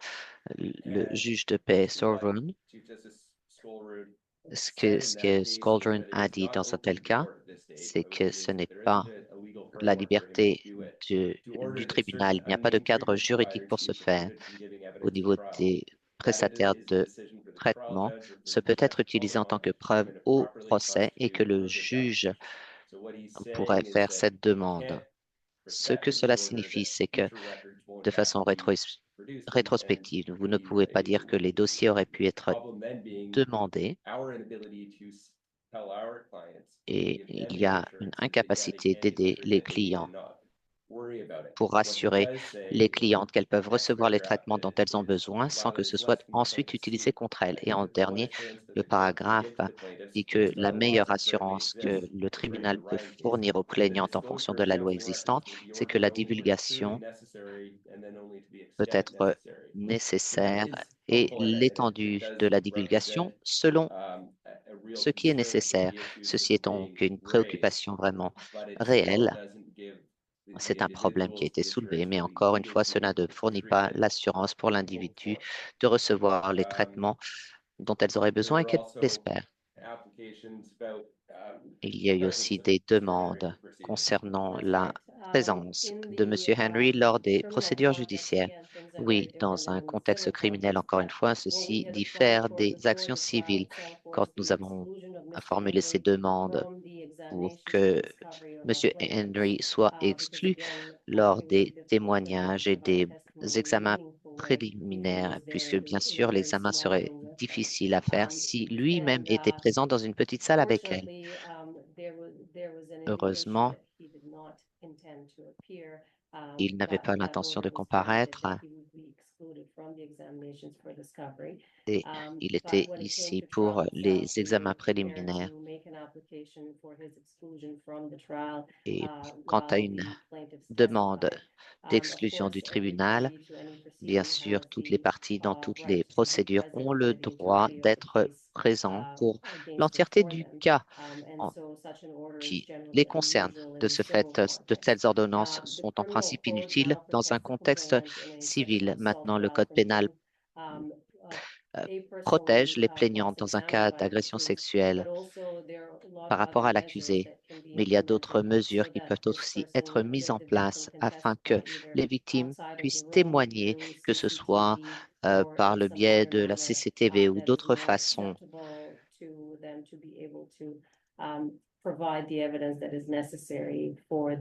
le and juge de paix what Sorun. Chief Justice Skolroot Ce said in ce that que case was Scaldron that it a is dit not dans un open tel to cas, court at this stage, c'est but what que it ce is n'est that there isn't pas a legal la framework for him to liberté do it. To du order that tribunal. certain Il n'y a pas de unnamed cadre treatment juridique providers pour ce be faire precluded from giving au evidence at niveau trial. des That prestataires is a de decision for the trial traitement. judge or for Ce the peut être judge to utilisé en follow tant que if they're preuve going to au properly procès et que constitute le or this juge application. So what he's pourrait saying is faire that cette we demande. can't Ce que prospectively cela order signifie, that c'est que future records won't de have façon to be produced, and rétrospective, vous ne pouvez pas dire que les dossiers auraient pu the être problem then being demandés our inability to tell our clients to et give them il y the a une assurances that yeah, they incapacité can get the d'aider les treatment they need and clients not worry about it. pour What he rassurer does say les in clientes qu'elles peuvent the next recevoir les paragraph traitements dont elles ont is besoin sans while que it ce is soit less from the ensuite plaintiff's utilisé seat, contre elles. I Et think en that the one dernier, assurance that le the court can paragraphe give to the plaintiffs dit que based la on laws meilleure that currently assurance que exist, le according to tribunal the peut Ryan case, fournir aux is that plaignantes en fonction disclosure de of la loi counseling records existante, will be c'est que ordered la only when clearly divulgation necessary and then only to the peut extent être necessary. So that nécessaire is et helpful, and it l'étendue de does la represent divulgation selon a real ce qui est concern for nécessaire. the issues that Ceci were étant being une raised, préoccupation vraiment but it still réelle. doesn't give the C'est un problème qui a individuals été the soulevé, assurance mais that we encore une needed fois, to cela get ne the fournit pas treatment l'assurance pour they hoped l'individu for. de recevoir les traitements dont elles auraient besoin et There are qu'elles also l'espèrent. Il y a eu aussi des demandes concernant la présence de M. Henry lors des procédures judiciaires. Oui, dans un contexte criminel, encore une fois, ceci diffère des actions civiles. Quand nous avons formulé ces demandes pour que M. Henry soit exclu lors des témoignages et des examens préliminaires, puisque bien sûr l'examen serait difficile à faire si lui-même était présent dans une petite salle avec elle. Heureusement, il n'avait pas l'intention de comparaître et il était ici pour les examens préliminaires. Et quant à une demande d'exclusion du tribunal, bien sûr, toutes les parties dans toutes les procédures ont le droit d'être présents pour l'entièreté du cas qui les concerne. De ce fait, de telles ordonnances sont en principe inutiles dans un contexte civil. Maintenant, le Code pénal euh, protège les plaignants dans un cas d'agression sexuelle par rapport à l'accusé, mais il y a d'autres mesures qui peuvent aussi être mises en place afin que les victimes puissent témoigner, que ce soit par le biais de la CCTV ou d'autres façons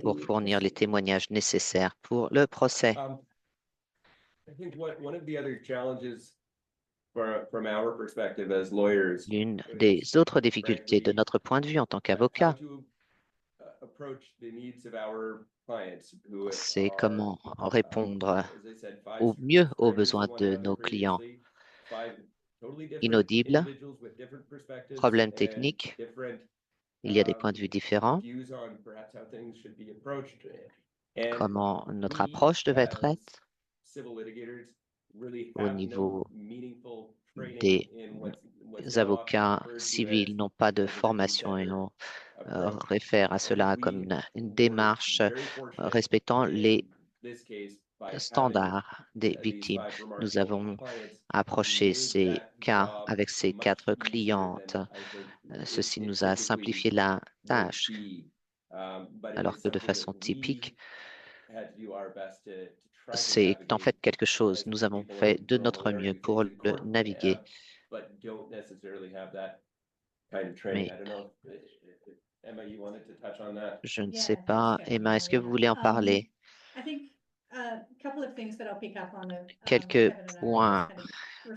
pour fournir les témoignages nécessaires pour le procès. L'une des autres difficultés de notre point de vue en tant qu'avocat, c'est comment répondre au mieux aux besoins de nos clients. Inaudible, problèmes techniques, il y a des points de vue différents, comment notre approche devait être faite au niveau des avocats civils n'ont pas de formation et on réfère à cela comme une démarche respectant les standards des victimes. Nous avons approché ces cas avec ces 4 clientes. Ceci nous a simplifié la tâche, alors que de façon typique, c'est en fait quelque chose. Nous avons fait de notre mieux pour le naviguer. Mais je ne sais pas, Emma, est-ce que vous voulez en parler? Quelques points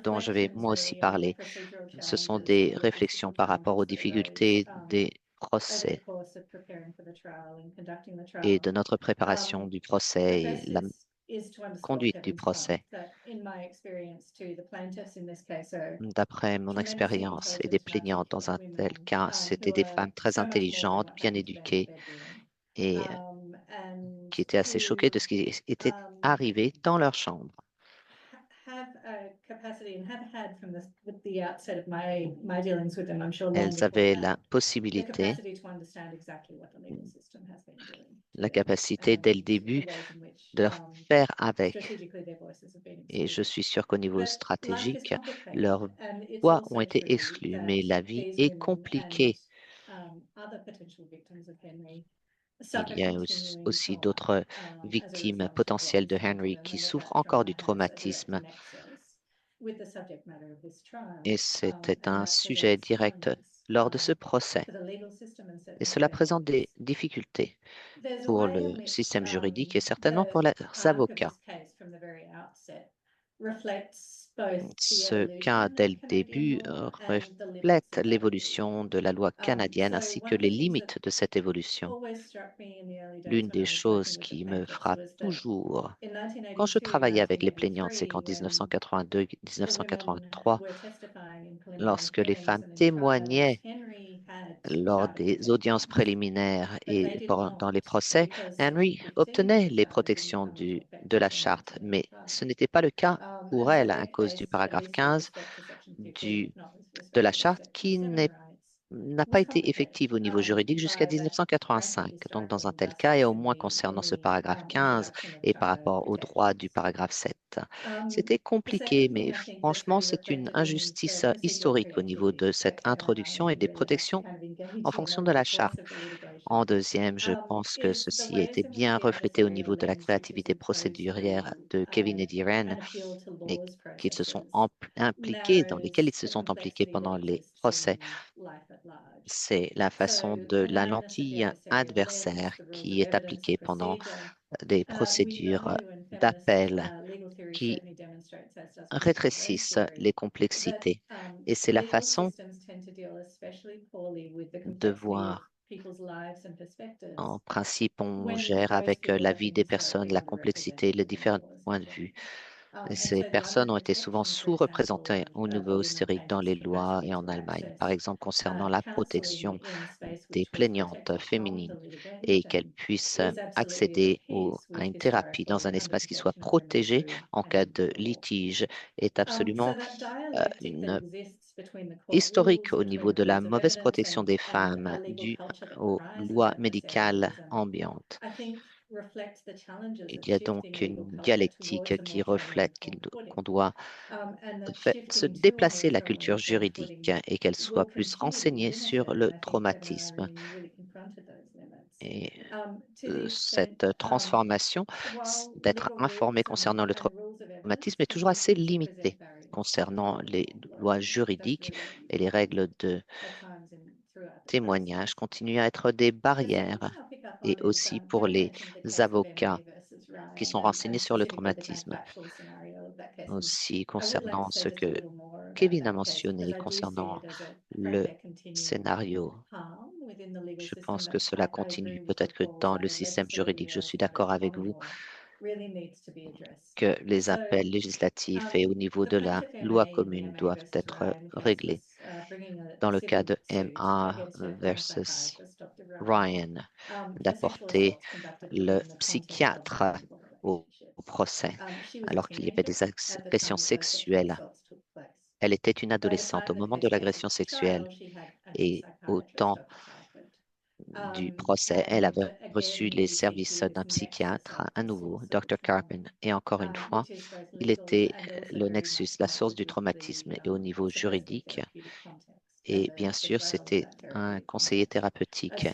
dont je vais moi aussi parler. Ce sont des réflexions par rapport aux difficultés des procès et de notre préparation du procès et la conduite du procès. D'après mon expérience et des plaignants dans un tel cas, c'était des femmes très intelligentes, bien éduquées et qui étaient assez choquées de ce qui était arrivé dans leur chambre. Elles avaient la possibilité, la capacité dès le début de leur faire avec. Et je suis sûr qu'au niveau stratégique, leurs voix ont été exclues, mais la vie est compliquée. Il y a aussi d'autres victimes potentielles de Henry qui souffrent encore du traumatisme. Et c'était un sujet direct lors de ce procès. Et cela présente des difficultés pour le système juridique et certainement pour leurs avocats. Ce cas, dès le début, reflète l'évolution de la loi canadienne ainsi que les limites de cette évolution. L'une des choses qui me frappe toujours quand je travaillais avec les plaignantes, c'est qu'en 1982-1983, lorsque les femmes témoignaient lors des audiences préliminaires et dans les procès, Henry obtenait les protections de la charte, mais ce n'était pas le cas pour elle à cause du paragraphe 15 de la charte qui n'a pas été effective au niveau juridique jusqu'à 1985. Donc, dans un tel cas, et au moins concernant ce paragraphe 15 et par rapport au droit du paragraphe 7 plainte. C'était compliqué, mais franchement, c'est une injustice historique au niveau de cette introduction et des protections en fonction de la charte. En deuxième, je pense que ceci a été bien reflété au niveau de la créativité procédurière de Kevin et d'Irene et qu'ils se sont impliqués, dans lesquels ils se sont impliqués pendant les procès. C'est la façon de la lentille adversaire qui est appliquée pendant des procédures d'appel qui rétrécissent les complexités. Et c'est la façon de voir. En principe, on gère avec la vie des personnes, la complexité, les différents points de vue. Et ces personnes ont été souvent sous-représentées au niveau historique dans les lois et en Allemagne, par exemple concernant la protection des plaignantes féminines et qu'elles puissent accéder à une thérapie dans un espace qui soit protégé en cas de litige est absolument une historique au niveau de la mauvaise protection des femmes due aux lois médicales ambiantes. Il y a donc une dialectique qui reflète qu'on doit se déplacer la culture juridique et qu'elle soit plus renseignée sur le traumatisme. Et cette transformation, d'être informé concernant le traumatisme est toujours assez limitée concernant les lois juridiques et les règles de témoignage continuent à être des barrières et aussi pour les avocats qui sont renseignés sur le traumatisme. Aussi concernant ce que Kevin a mentionné concernant le scénario, je pense que cela continue. Peut-être que dans le système juridique, je suis d'accord avec vous que les appels législatifs et au niveau de la loi commune doivent être réglés. Dans le cas de Emma versus Ryan, d'apporter le psychiatre au procès, alors qu'il y avait des agressions sexuelles. Elle était une adolescente au moment de l'agression sexuelle et au temps du procès, elle avait reçu les services d'un psychiatre, à nouveau, Dr. Carpin. Et encore une fois, il était le nexus, la source du traumatisme et au niveau juridique. Et bien sûr, c'était un conseiller thérapeutique.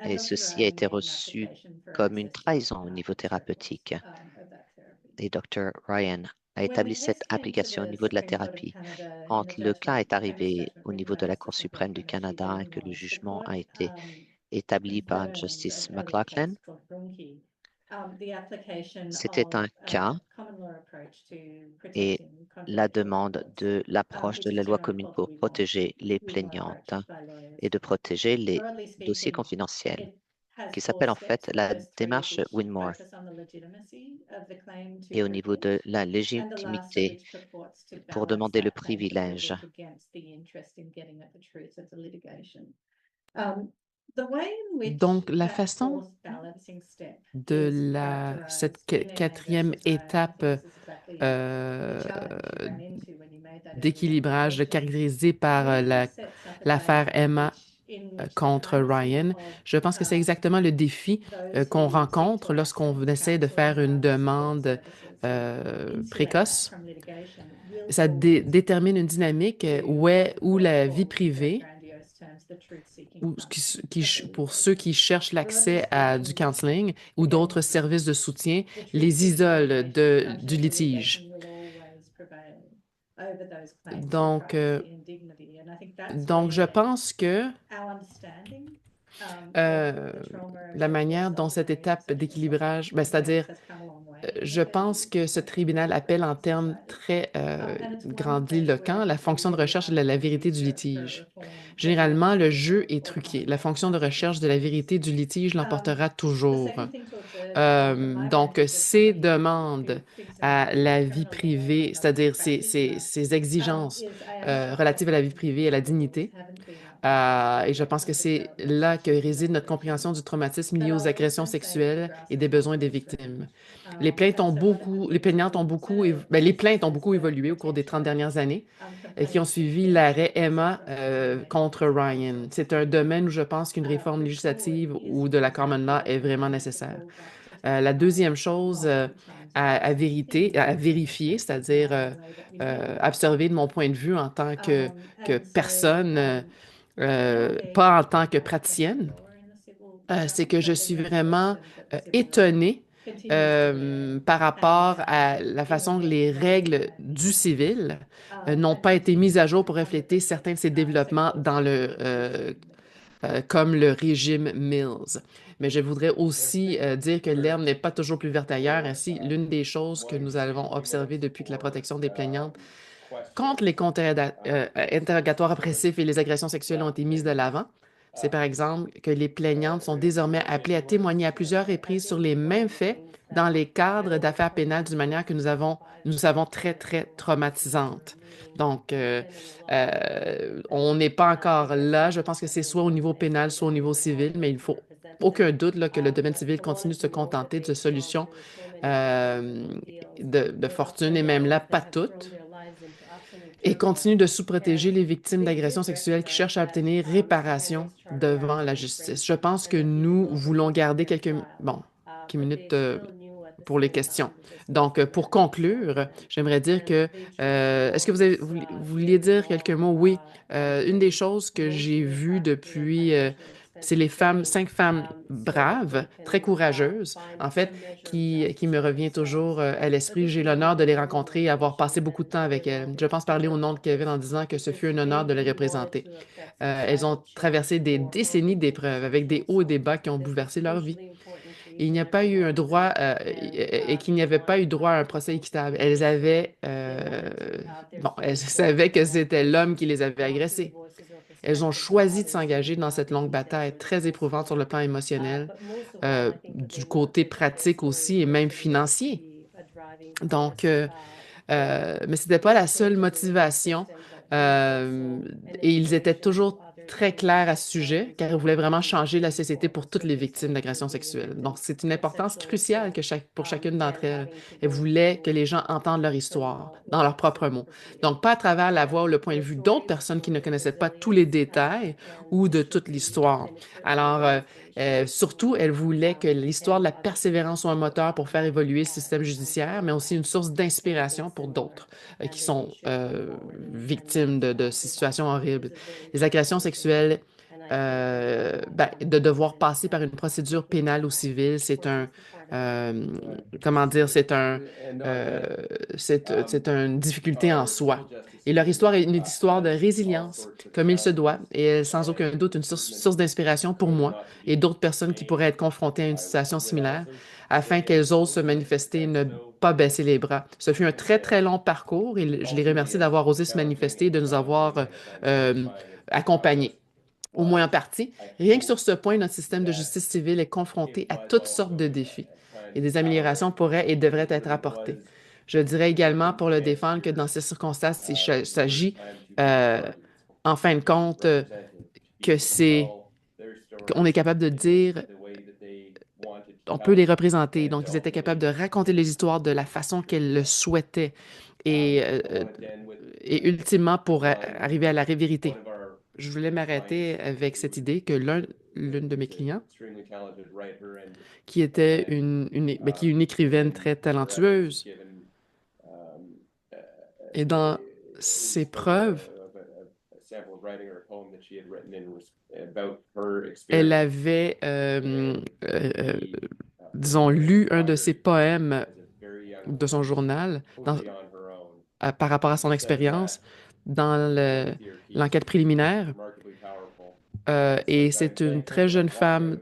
Et ceci a été reçu comme une trahison au niveau thérapeutique. Et Dr. Ryan a établi cette application au niveau de la thérapie. Quand le cas est arrivé au niveau de la Cour suprême du Canada et que le jugement a été établi par Justice McLaughlin, c'était un cas et la demande de l'approche de la loi commune pour protéger les plaignantes et de protéger les dossiers confidentiels, qui s'appelle en fait la démarche Winmore. Et au niveau de la légitimité pour demander le privilège. Donc, la façon de cette quatrième étape euh, d'équilibrage caractérisée par l'affaire Emma contre Ryan, je pense que c'est exactement le défi qu'on rencontre lorsqu'on essaie de faire une demande précoce. Ça détermine une dynamique où la vie privée, ou pour ceux qui cherchent l'accès à du counseling ou d'autres services de soutien, les isole du litige. Donc, je pense que euh, la manière dont cette étape d'équilibrage, c'est-à-dire, je pense que ce tribunal appelle en termes très grandiloquents la fonction de recherche de la vérité du litige. Généralement, le jeu est truqué. La fonction de recherche de la vérité du litige l'emportera toujours. Donc, ces demandes à la vie privée, c'est-à-dire ces exigences relatives à la vie privée et à la dignité, et je pense que c'est là que réside notre compréhension du traumatisme lié aux agressions sexuelles et des besoins des victimes. Les plaintes ont beaucoup, les plaignantes ont beaucoup, les plaintes ont beaucoup évolué au cours des 30 dernières années qui ont suivi l'arrêt Emma contre Ryan. C'est un domaine où je pense qu'une réforme législative ou de la common law est vraiment nécessaire. La deuxième chose, à vérifier, c'est-à-dire observer de mon point de vue en tant que personne, pas en tant que praticienne, c'est que je suis vraiment étonnée par rapport à la façon que les règles du civil n'ont pas été mises à jour pour refléter certains de ces développements dans comme le régime Mills. Mais je voudrais aussi dire que l'herbe n'est pas toujours plus verte ailleurs. Ainsi, l'une des choses que nous avons observées depuis que la protection des plaignantes contre les interrogatoires oppressifs et les agressions sexuelles ont été mises de l'avant, c'est par exemple que les plaignantes sont désormais appelées à témoigner à plusieurs reprises sur les mêmes faits dans les cadres d'affaires pénales d'une manière que nous savons très, très traumatisante. Donc, on n'est pas encore là. Je pense que c'est soit au niveau pénal, soit au niveau civil, mais il faut aucun doute là, que le domaine civil continue de se contenter de solutions de fortune, et même là, pas toutes, et continue de sous-protéger les victimes d'agressions sexuelles qui cherchent à obtenir réparation devant la justice. Je pense que nous voulons garder quelques minutes pour les questions. Donc, pour conclure, j'aimerais dire que, est-ce que vous vouliez dire quelques mots? Oui. Une des choses que j'ai vues depuis, c'est les femmes, 5 femmes braves, très courageuses, en fait, qui me revient toujours à l'esprit. J'ai l'honneur de les rencontrer et avoir passé beaucoup de temps avec elles. Je pense parler au nom de Kevin en disant que ce fut un honneur de les représenter. Elles ont traversé des décennies d'épreuves avec des hauts et des bas qui ont bouleversé leur vie. Il n'y a pas eu un droit et qu'il n'y avait pas eu droit à un procès équitable. Elles savaient que c'était l'homme qui les avait agressées. Elles ont choisi de s'engager dans cette longue bataille très éprouvante sur le plan émotionnel, du côté pratique aussi et même financier. Donc, mais c'était pas la seule motivation. Et ils étaient toujours très clairs à ce sujet, car ils voulaient vraiment changer la société pour toutes les victimes d'agressions sexuelles. Donc, c'est une importance cruciale pour chacune d'entre elles. Elles voulaient que les gens entendent leur histoire dans leurs propres mots. Donc, pas à travers la voix ou le point de vue d'autres personnes qui ne connaissaient pas tous les détails ou de toute l'histoire. Alors, surtout, elle voulait que l'histoire de la persévérance soit un moteur pour faire évoluer le système judiciaire, mais aussi une source d'inspiration pour d'autres qui sont victimes de situations horribles. Les agressions sexuelles, de devoir passer par une procédure pénale ou civile, c'est comment dire, c'est une difficulté en soi. Et leur histoire est une histoire de résilience, comme il se doit, et sans aucun doute une source d'inspiration pour moi et d'autres personnes qui pourraient être confrontées à une situation similaire, afin qu'elles osent se manifester et ne pas baisser les bras. Ce fut un très, très long parcours et je les remercie d'avoir osé se manifester et de nous avoir accompagnés, au moins en partie. Rien que sur ce point, notre système de justice civile est confronté à toutes sortes de défis et des améliorations pourraient et devraient être apportées. Je dirais également pour le défendre que dans ces circonstances, il s'agit, en fin de compte, qu'on est capable de dire, on peut les représenter. Donc, ils étaient capables de raconter les histoires de la façon qu'elles le souhaitaient et ultimement pour arriver à la vérité. Je voulais m'arrêter avec cette idée que l'une de mes clients, qui était qui est une écrivaine très talentueuse, et dans ses preuves, elle avait, disons, lu un de ses poèmes de son journal par rapport à son expérience dans l'enquête préliminaire. Et c'est une très jeune femme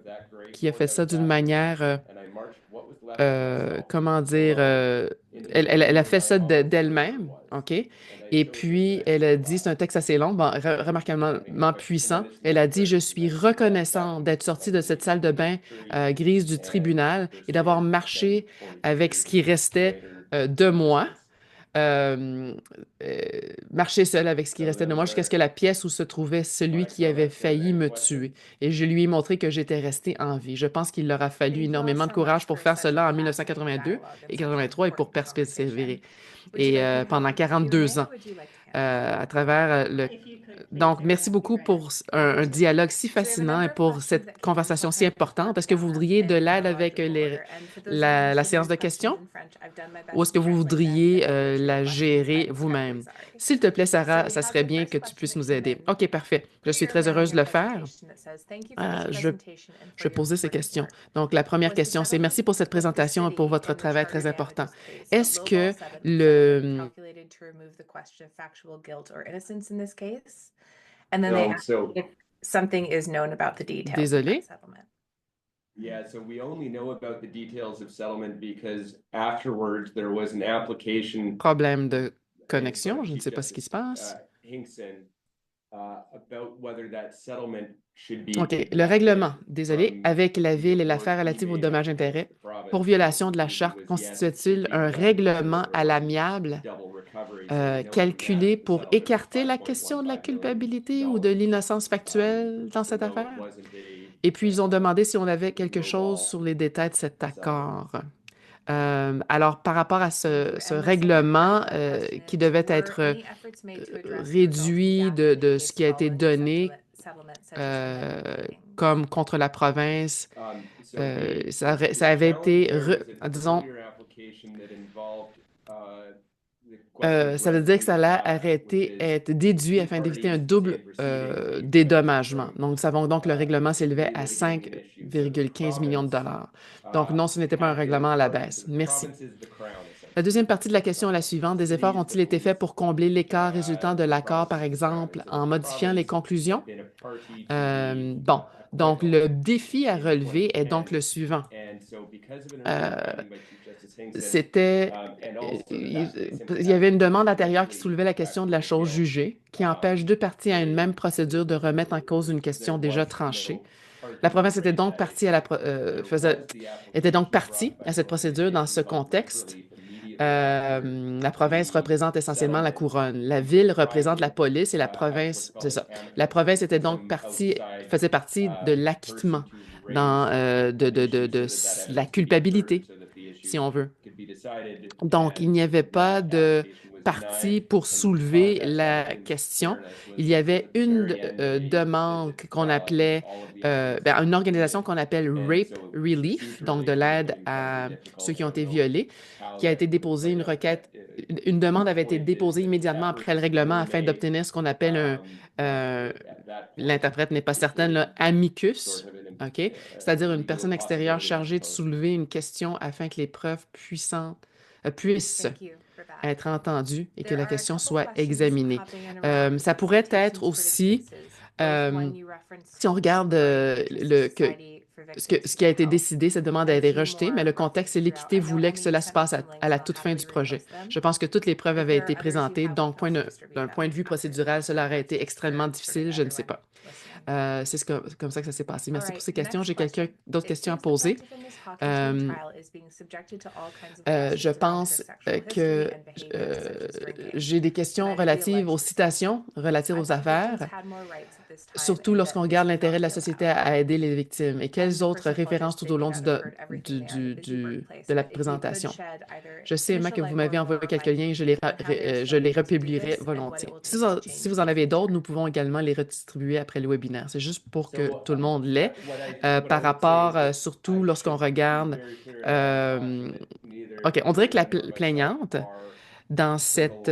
qui a fait ça d'une manière, comment dire, elle a fait ça d'elle-même, OK? Et puis, elle a dit, c'est un texte assez long, bon, remarquablement puissant, elle a dit, « Je suis reconnaissante d'être sortie de cette salle de bain grise du tribunal et d'avoir marché avec ce qui restait de moi. » Marcher seul avec ce qui restait de moi jusqu'à ce que la pièce où se trouvait celui qui avait failli me tuer. Et je lui ai montré que j'étais restée en vie. Je pense qu'il leur a fallu énormément de courage pour faire cela en 1982 et 83 et pour persévérer. Et pendant 42 ans, à travers Donc, merci beaucoup pour un dialogue si fascinant et pour cette conversation si importante. Est-ce que vous voudriez de l'aide avec la séance de questions ou est-ce que vous voudriez la gérer vous-même? S'il te plaît, Sarah, ça serait bien que tu puisses nous aider. OK, parfait. Je suis très heureuse de le faire. Je vais poser ces questions. Donc, la première question, c'est merci pour cette présentation et pour votre travail très important. Est-ce que le... No, so Something is known about the details of Désolé. that settlement. yeah, so we only know about the details of settlement because afterwards there was an application Problème de connexion, je ne sais pas ce qui se passe. Hinkson, about whether that settlement should be OK, le règlement, désolé, avec la Ville et l'affaire relative aux dommages-intérêts pour violation de la Charte constituait-il un règlement à l'amiable calculé pour écarter la question de la culpabilité ou de l'innocence factuelle dans cette affaire? Et puis, ils ont demandé si on avait quelque chose sur les détails de cet accord. Alors, par rapport à ce règlement qui devait être réduit de ce qui a été donné comme contre la province, ça avait été, disons, ça veut dire que ça allait être déduit afin d'éviter un double dédommagement. Donc, nous savons donc que le règlement s'élevait à 5,15 millions de dollars. Donc, non, ce n'était pas un règlement à la baisse. Merci. La deuxième partie de la question est la suivante. Des efforts ont-ils été faits pour combler l'écart résultant de l'accord, par exemple, en modifiant les conclusions? Bon, donc le défi à relever est donc le suivant. Il y avait une demande antérieure qui soulevait la question de la chose jugée, qui empêche deux parties à une même procédure de remettre en cause une question déjà tranchée. La province était donc partie à cette procédure dans ce contexte. La province représente essentiellement la couronne. La ville représente la police et la province, c'est ça. La province était donc faisait partie de l'acquittement de la culpabilité, si on veut. Donc, il n'y avait pas de parti pour soulever la question. Il y avait une demande qu'on appelait, une organisation qu'on appelle Rape Relief, donc de l'aide à ceux qui ont été violés, qui a été déposée une requête. Une demande avait été déposée immédiatement après le règlement afin d'obtenir ce qu'on appelle l'interprète n'est pas certaine, là, amicus, OK? C'est-à-dire une personne extérieure chargée de soulever une question afin que les preuves puissent être entendues et que la question soit examinée. Ça pourrait être aussi, si on regarde ce qui a été décidé, cette demande a été rejetée, mais le contexte et l'équité voulaient que cela se passe à la toute fin du projet. Je pense que toutes les preuves avaient été présentées, donc d'un point de vue procédural, cela aurait été extrêmement difficile, je ne sais pas. C'est comme ça que ça s'est passé. Merci pour ces questions. J'ai d'autres questions à poser. Je pense que j'ai des questions relatives aux citations, relatives aux affaires, surtout lorsqu'on regarde l'intérêt de la société à aider les victimes. Et quelles autres références tout au long de la présentation? Je sais, Emma, que vous m'avez envoyé quelques liens et je les republierai volontiers. Si vous en avez d'autres, nous pouvons également les redistribuer après le webinaire. C'est juste pour que tout le monde l'ait. Par rapport, surtout lorsqu'on regarde... OK, on dirait que la plaignante, dans cette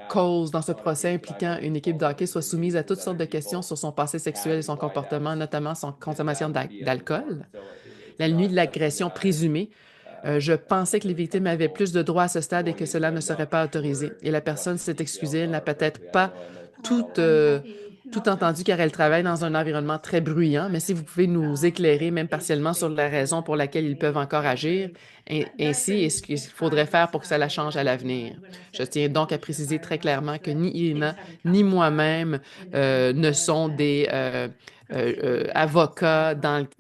cause, dans ce procès impliquant une équipe de hockey, soit soumise à toutes sortes de questions sur son passé sexuel et son comportement, notamment son consommation d'alcool. La nuit de l'agression présumée, je pensais que les victimes avaient plus de droits à ce stade et que cela ne serait pas autorisé. Et la personne s'est excusée, elle n'a peut-être pas tout entendu car elle travaille dans un environnement très bruyant, mais si vous pouvez nous éclairer, même partiellement, sur la raison pour laquelle ils peuvent encore agir, ainsi, et ce qu'il faudrait faire pour que ça la change à l'avenir. Je tiens donc à préciser très clairement que ni Irina, ni moi-même ne sont des avocats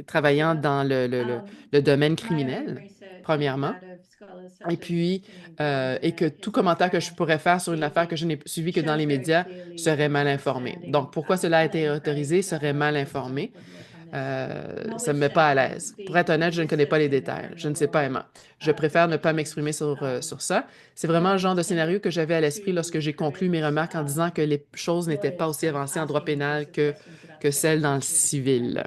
travaillant dans le domaine criminel, premièrement. Et puis, et que tout commentaire que je pourrais faire sur une affaire que je n'ai suivie que dans les médias serait mal informé. Donc, pourquoi cela a été autorisé serait mal informé. Ça me met pas à l'aise. Pour être honnête, je ne connais pas les détails. Je ne sais pas, Emma. Je préfère ne pas m'exprimer sur ça. C'est vraiment le genre de scénario que j'avais à l'esprit lorsque j'ai conclu mes remarques en disant que les choses n'étaient pas aussi avancées en droit pénal que celles dans le civil.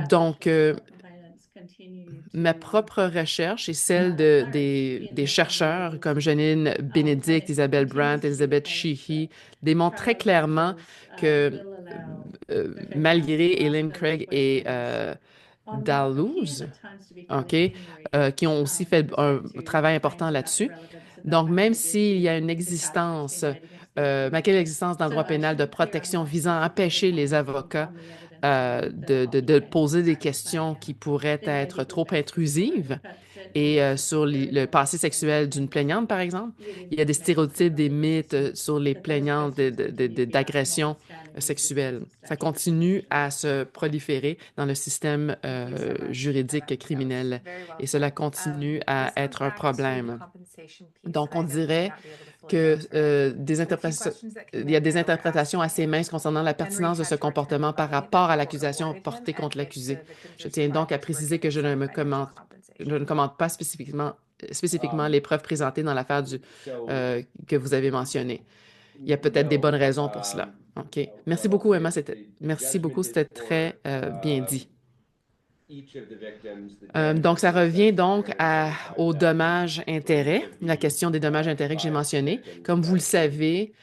Donc, ma propre recherche et celle des chercheurs comme Janine Bénédicte, Isabelle Brandt, Elizabeth Sheehy démontrent très clairement que malgré Elaine Craig et Dallouz, qui ont aussi fait un travail important là-dessus. Donc, même s'il y a une existence, malgré l'existence dans le droit pénal de protection visant à empêcher les avocats de poser des questions qui pourraient être trop intrusives, et sur le passé sexuel d'une plaignante, par exemple, il y a des stéréotypes, des mythes sur les plaignantes d'agressions sexuelles. Ça continue à se proliférer dans le système juridique criminel et cela continue à être un problème. Donc, on dirait que il y a des interprétations assez minces concernant la pertinence de ce comportement par rapport à l'accusation portée contre l'accusé. Je tiens donc à préciser que je ne commente pas spécifiquement les preuves présentées dans l'affaire que vous avez mentionnées. Il y a peut-être des bonnes raisons pour cela. OK. Merci beaucoup, Emma. Merci beaucoup. C'était très bien dit. Donc, ça revient donc aux dommages-intérêts, la question des dommages-intérêts que j'ai mentionnée. Comme vous le savez,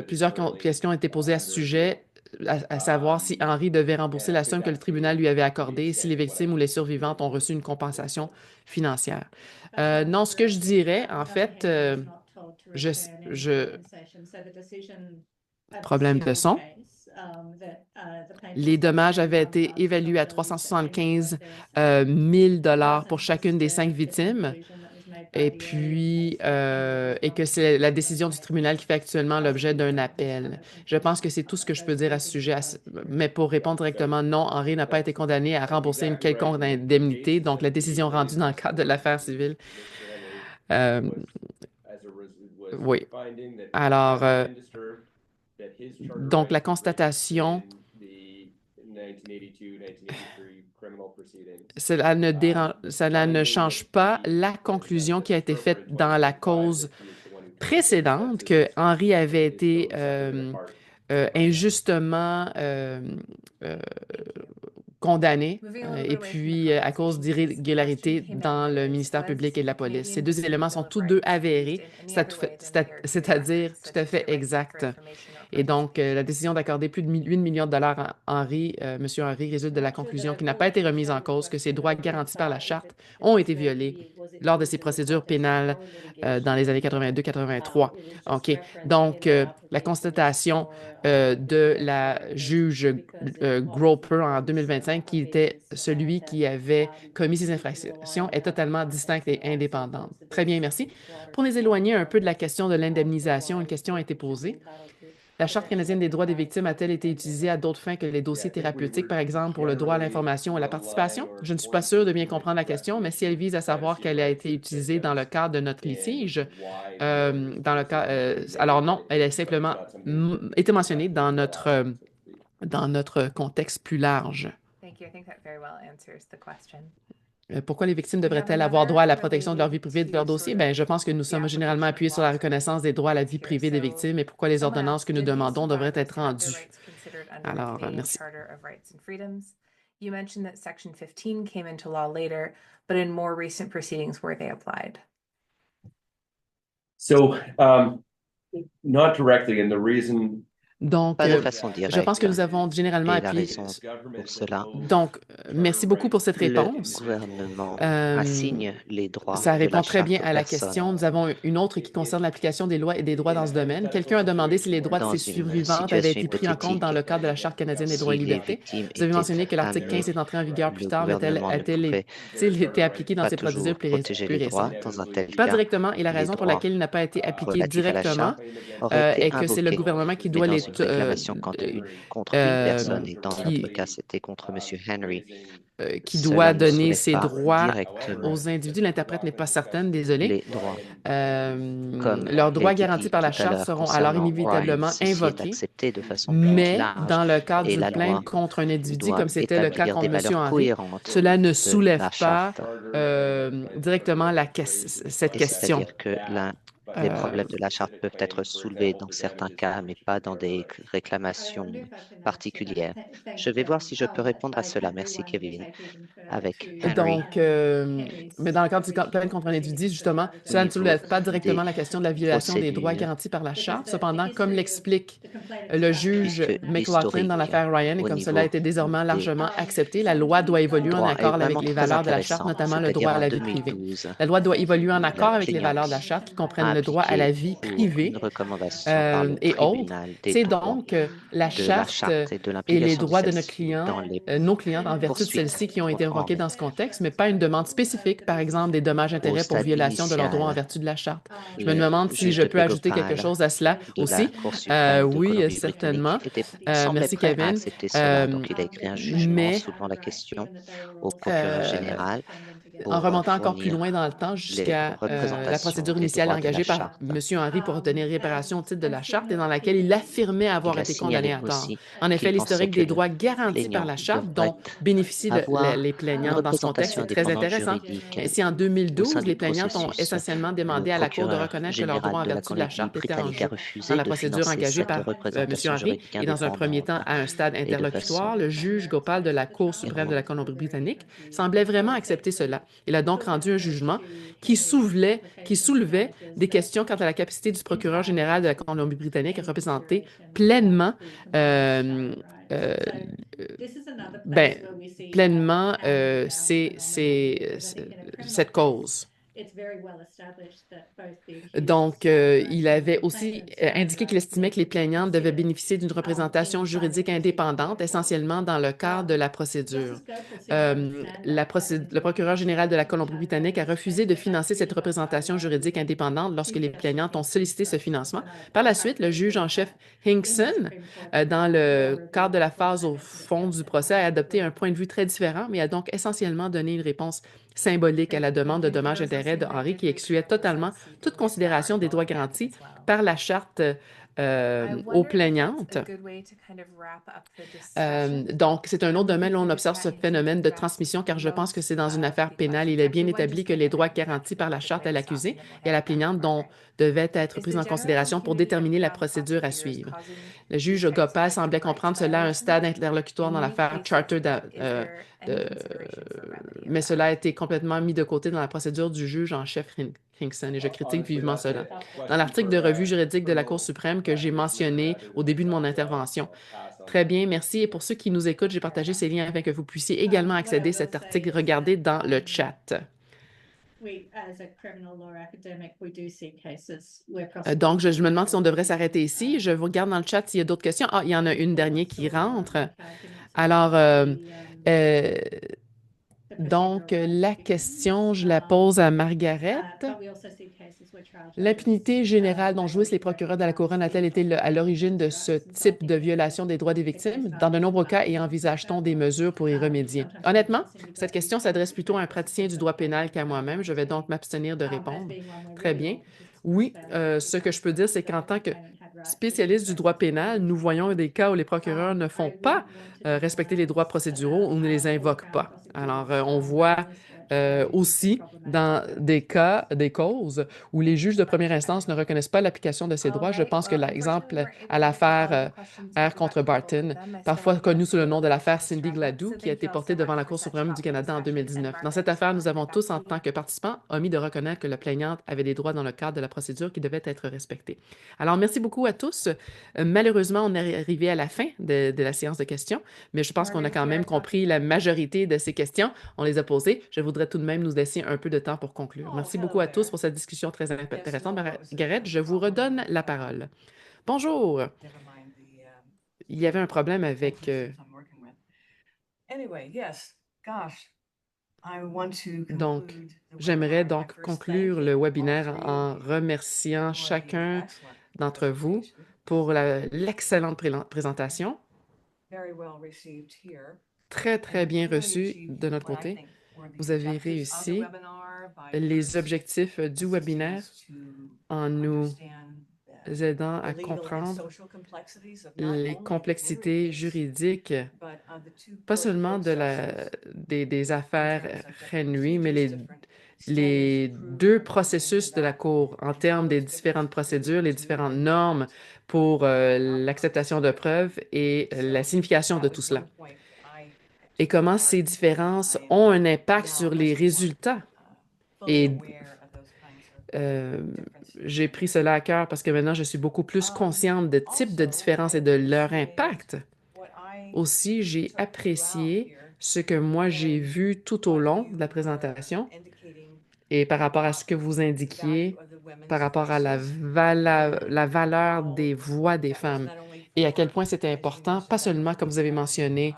plusieurs questions ont été posées à ce sujet, à savoir si Henri devait rembourser la somme que le tribunal lui avait accordée et si les victimes ou les survivantes ont reçu une compensation financière. Non, ce que je dirais, en fait, problème de son. Les dommages avaient été évalués à 375 000 $ pour chacune des 5 victimes. Et puis, et que c'est la décision du tribunal qui fait actuellement l'objet d'un appel. Je pense que c'est tout ce que je peux dire à ce sujet. Mais pour répondre directement, non, Henri n'a pas été condamné à rembourser une quelconque indemnité. Donc, la décision rendue dans le cadre de l'affaire civile. Oui. Alors, donc, la constatation, cela ne change pas la conclusion qui a été faite dans la cause précédente que Henri avait été injustement condamné et puis à cause d'irrégularités dans le ministère public et de la police. Ces deux éléments sont tous deux avérés, c'est-à-dire tout à fait exacts. Et donc, la décision d'accorder plus de 8 millions de dollars à M. Henri résulte de la conclusion qui n'a pas été remise en cause que ses droits garantis par la Charte ont été violés lors de ses procédures pénales dans les années 82-83. OK. Donc, la constatation de la juge Groper en 2025, qui était celui qui avait commis ces infractions, est totalement distincte et indépendante. Très bien, merci. Pour nous éloigner un peu de la question de l'indemnisation, une question a été posée. La Charte canadienne des droits des victimes a-t-elle été utilisée à d'autres fins que les dossiers thérapeutiques, par exemple pour le droit à l'information ou à la participation? Je ne suis pas sûre de bien comprendre la question, mais si elle vise à savoir qu'elle a été utilisée dans le cadre de notre litige, alors non, elle a simplement été mentionnée dans notre contexte plus large. Pourquoi les victimes devraient-elles avoir droit à la protection de leur vie privée et de leur dossier? Bien, je pense que nous sommes généralement appuyés sur la reconnaissance des droits à la vie privée des victimes et pourquoi les ordonnances que nous demandons devraient être rendues. Alors, merci. You mentioned that Section 15 came into law later, but in more recent proceedings were they applied? So, not directly, and the reason. Donc, Pas de façon directe. je pense que nous avons généralement Et la appuyé. raison pour cela, Donc, merci beaucoup pour cette réponse. le gouvernement assigne les droits Ça de répond la très bien Charte à la aux personnes. question. Nous avons une autre qui concerne l'application des lois et des droits dans ce domaine. Quelqu'un a demandé si les droits de Dans ces une survivantes avaient situation été pris en compte dans le cadre de la Charte canadienne des droits et si les libertés. victimes Vous avez étaient mentionné que l'article amenées, 15 est entré en vigueur plus le tard, mais gouvernement ne a-t-elle pouvait été appliqué dans pas ces toujours procédures plus protéger les droits. récentes? Dans un tel Pas cas, directement, et la les raison pour droits laquelle il n'a pas été appliqué relatifs à la directement Charte auraient été est que c'est le invoqués. gouvernement qui Mais doit dans les une toute réclamation contre une personne, et dans notre cas, c'était contre Monsieur Henry. qui Cela doit ne donner soulève ses pas droits directement aux individus. L'interprète n'est pas certaine, désolé. les droits. Comme Leurs il a droits été garantis dit par la tout à Charte l'heure seront alors concernant Brian, inévitablement ceci est invoqués, accepté de façon plus mais large dans le cadre et d'une la loi plainte contre un individu, doit comme c'était le cas établir des contre M. valeurs Henry, cohérentes cela ne de soulève la pas charte. directement cette Et question. c'est-à-dire que les problèmes de la charte peuvent être soulevés dans certains cas, mais pas dans des réclamations particulières. Je vais voir si je peux répondre à cela. Merci, Kevin. Avec Henry, Donc, mais dans le cadre du plainte contre un individu, justement, au cela ne niveau soulève pas des directement la question de la violation des droits procédures, garantis par la Charte. Cependant, comme l'explique le juge puisque McLaughlin dans l'historique l'affaire Ryan, et au comme cela a niveau été désormais des largement accepté, la loi doit évoluer en droits est accord avec vraiment les très valeurs de la Charte, intéressant. notamment le droit C'est-à-dire à en la vie privée. 2012, La loi doit évoluer en la accord avec les valeurs de la plaignante Charte qui a comprennent le droit à la appliqué vie pour privée une recommandation par le et autres. tribunal des C'est droits donc la de la Charte charte et de et les l'implication de droits de celle-ci dans les nos clients en vertu de poursuites celle-ci qui ont été en invoqués dans ce contexte, mais pas une demande spécifique, par exemple des au dommages-intérêts pour stade violation de leurs droits en initial. vertu de la Charte. Je me Le demande si juge je de peux ajouter quelque Pegopal chose à cela de la aussi. Cour suprême de Oui, Colombie-Britannique semblait merci, prêt à Kevin. accepter cela. Donc, il a écrit un jugement Mais soulevant la question au procureur euh, général en pour remontant encore plus fournir loin dans le temps les jusqu'à la représentations procédure des initiale droits de la engagée par charte. M. Henry pour obtenir réparation au titre de la Charte et dans laquelle il affirmait avoir Il a été condamné signalé à tort. aussi En effet, qu'il pensait l'historique que des le droits garantis par plaignant la Charte devrait dont bénéficient avoir les une plaignants dans ce contexte représentation est très indépendante intéressant. juridique Ainsi, en au sein 2012, du les plaignantes ont processus. essentiellement Le demandé à la Cour de procureur reconnaître que leurs droits général en de la vertu de la Charte étaient en Colombie-Britannique a jeu. Dans refusé la de procédure financer engagée cette par M. représentation Henry juridique et dans un premier indépendante temps à un stade et de façon interlocutoire, le juge Gopal de la Cour suprême de la erronée. Colombie-Britannique semblait vraiment accepter cela. Il a donc rendu un jugement qui soulevait des questions quant à la capacité du procureur général de la Colombie-Britannique à représenter pleinement, euh, euh, ben, pleinement cette cause. Donc, il avait aussi indiqué qu'il estimait que les plaignantes devaient bénéficier d'une représentation juridique indépendante, essentiellement dans le cadre de la procédure. Le procureur général de la Colombie-Britannique a refusé de financer cette représentation juridique indépendante lorsque les plaignantes ont sollicité ce financement. Par la suite, le juge en chef Hinkson, dans le cadre de la phase au fond du procès, a adopté un point de vue très différent, mais a donc essentiellement donné une réponse symbolique à la demande de dommages-intérêts de Henry qui excluait totalement toute considération des droits garantis par la Charte aux plaignantes. Donc, c'est un autre domaine où on observe ce phénomène de transmission, car je pense que c'est dans une affaire pénale. Il est bien établi que les droits garantis par la Charte à l'accusé et à la plaignante dont devaient être pris en considération pour déterminer la procédure à suivre. Le juge Gopal semblait comprendre cela à un stade interlocutoire dans l'affaire Charter, mais cela a été complètement mis de côté dans la procédure du juge en chef Hinkson, et je critique vivement cela. Dans l'article de revue juridique de la Cour suprême que j'ai mentionné au début de mon intervention. Très bien, merci. Et pour ceux qui nous écoutent, j'ai partagé ces liens afin que vous puissiez également accéder à cet article. Regardez dans le chat. Donc, je me demande si on devrait s'arrêter ici. Je vous regarde dans le chat s'il y a d'autres questions. Ah, il y en a une dernière qui rentre. Alors, donc, la question, je la pose à Margaret. L'impunité générale dont jouissent les procureurs de la Couronne a-t-elle été à l'origine de ce type de violation des droits des victimes? Dans de nombreux cas, et envisage-t-on des mesures pour y remédier? Honnêtement, cette question s'adresse plutôt à un praticien du droit pénal qu'à moi-même. Je vais donc m'abstenir de répondre. Très bien. Oui, ce que je peux dire, c'est qu'en tant que spécialiste du droit pénal, nous voyons des cas où les procureurs ne font pas respecter les droits procéduraux ou ne les invoquent pas. Alors, on voit aussi dans des cas, des causes où les juges de première instance ne reconnaissent pas l'application de ces droits. Je pense que l'exemple à l'affaire R contre Barton, parfois connue sous le nom de l'affaire Cindy Gladue, qui a été portée devant la Cour suprême du Canada en 2019. Dans cette affaire, nous avons tous, en tant que participants, omis de reconnaître que la plaignante avait des droits dans le cadre de la procédure qui devaient être respectés. Alors, merci beaucoup à tous. Malheureusement, on est arrivé à la fin de la séance de questions, mais je pense qu'on a quand même compris la majorité de ces questions. On les a posées. Je voudrais tout de même nous laisser un peu de temps pour conclure. Merci beaucoup à tous pour cette discussion très intéressante. Margaret, je vous redonne la parole. Bonjour. Il y avait un problème avec... Donc, j'aimerais donc conclure le webinaire en remerciant chacun d'entre vous pour l'excellente présentation. Très, très bien reçu de notre côté. Vous avez réussi les objectifs du webinaire en nous aidant à comprendre les complexités juridiques, pas seulement des affaires Henry, mais les deux processus de la Cour en termes des différentes procédures, les différentes normes pour l'acceptation de preuves et la signification de tout cela. Et comment ces différences ont un impact sur les résultats. Et j'ai pris cela à cœur parce que maintenant, je suis beaucoup plus consciente de types de différences et de leur impact. Aussi, j'ai apprécié ce que moi j'ai vu tout au long de la présentation et par rapport à ce que vous indiquiez, par rapport à la valeur des voix des femmes et à quel point c'était important, pas seulement, comme vous avez mentionné,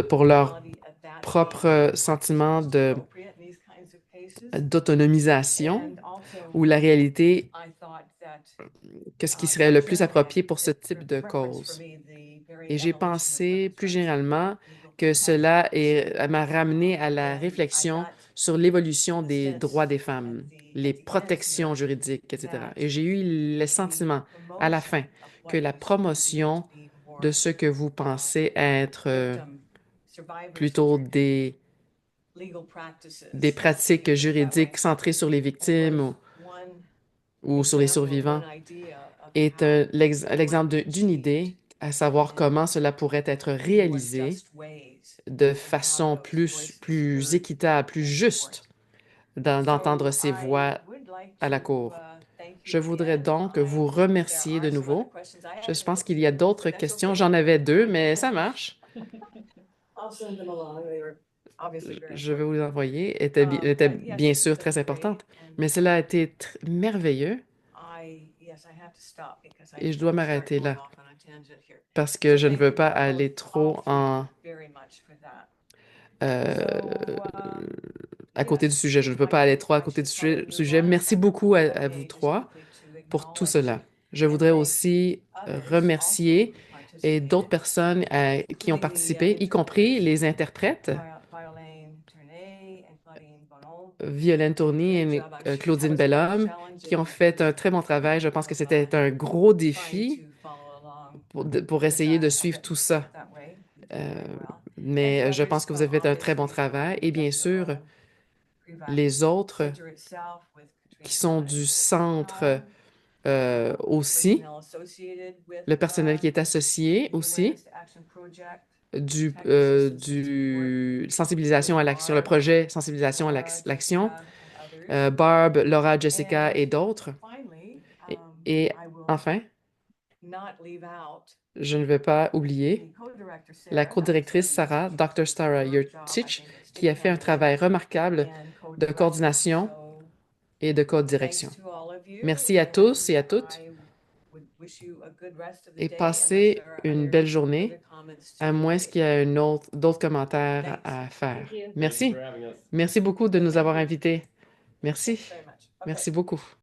pour leur propre sentiment d'autonomisation ou la réalité, qu'est-ce qui serait le plus approprié pour ce type de cause. Et j'ai pensé plus généralement que cela m'a ramené à la réflexion sur l'évolution des droits des femmes, les protections juridiques, etc. Et j'ai eu le sentiment à la fin que la promotion de ce que vous pensez être plutôt des pratiques juridiques centrées sur les victimes ou sur les survivants est l'exemple d'une idée, à savoir comment cela pourrait être réalisé de façon plus équitable, plus juste, d'entendre ces voix à la Cour. Je voudrais donc vous remercier de nouveau. Je pense qu'il y a d'autres questions. J'en avais deux, mais ça marche. Je vais vous les envoyer. Était bien sûr très importante, mais cela a été merveilleux et je dois m'arrêter là parce que je ne veux pas aller trop à côté du sujet. Je ne veux pas aller trop à côté du sujet. Merci beaucoup à vous trois pour tout cela. Je voudrais aussi remercier et d'autres personnes qui ont participé, y compris les interprètes, Violaine Tourny et Claudine Bellhomme, qui ont fait un très bon travail. Je pense que c'était un gros défi pour essayer de suivre tout ça. Mais je pense que vous avez fait un très bon travail. Et bien sûr, les autres qui sont du centre aussi, le personnel qui est associé aussi, du sensibilisation à l'action, le projet sensibilisation à l'action, Barb, Laura, Jessica et d'autres. Et enfin, je ne vais pas oublier la co-directrice Sarah, Dr. Stara Jurcic, qui a fait un travail remarquable de coordination et de co-direction. Merci à tous et à toutes et passez une belle journée, à moins qu'il y ait d'autres commentaires à faire. Merci. Merci beaucoup de nous avoir invités. Merci. Merci beaucoup.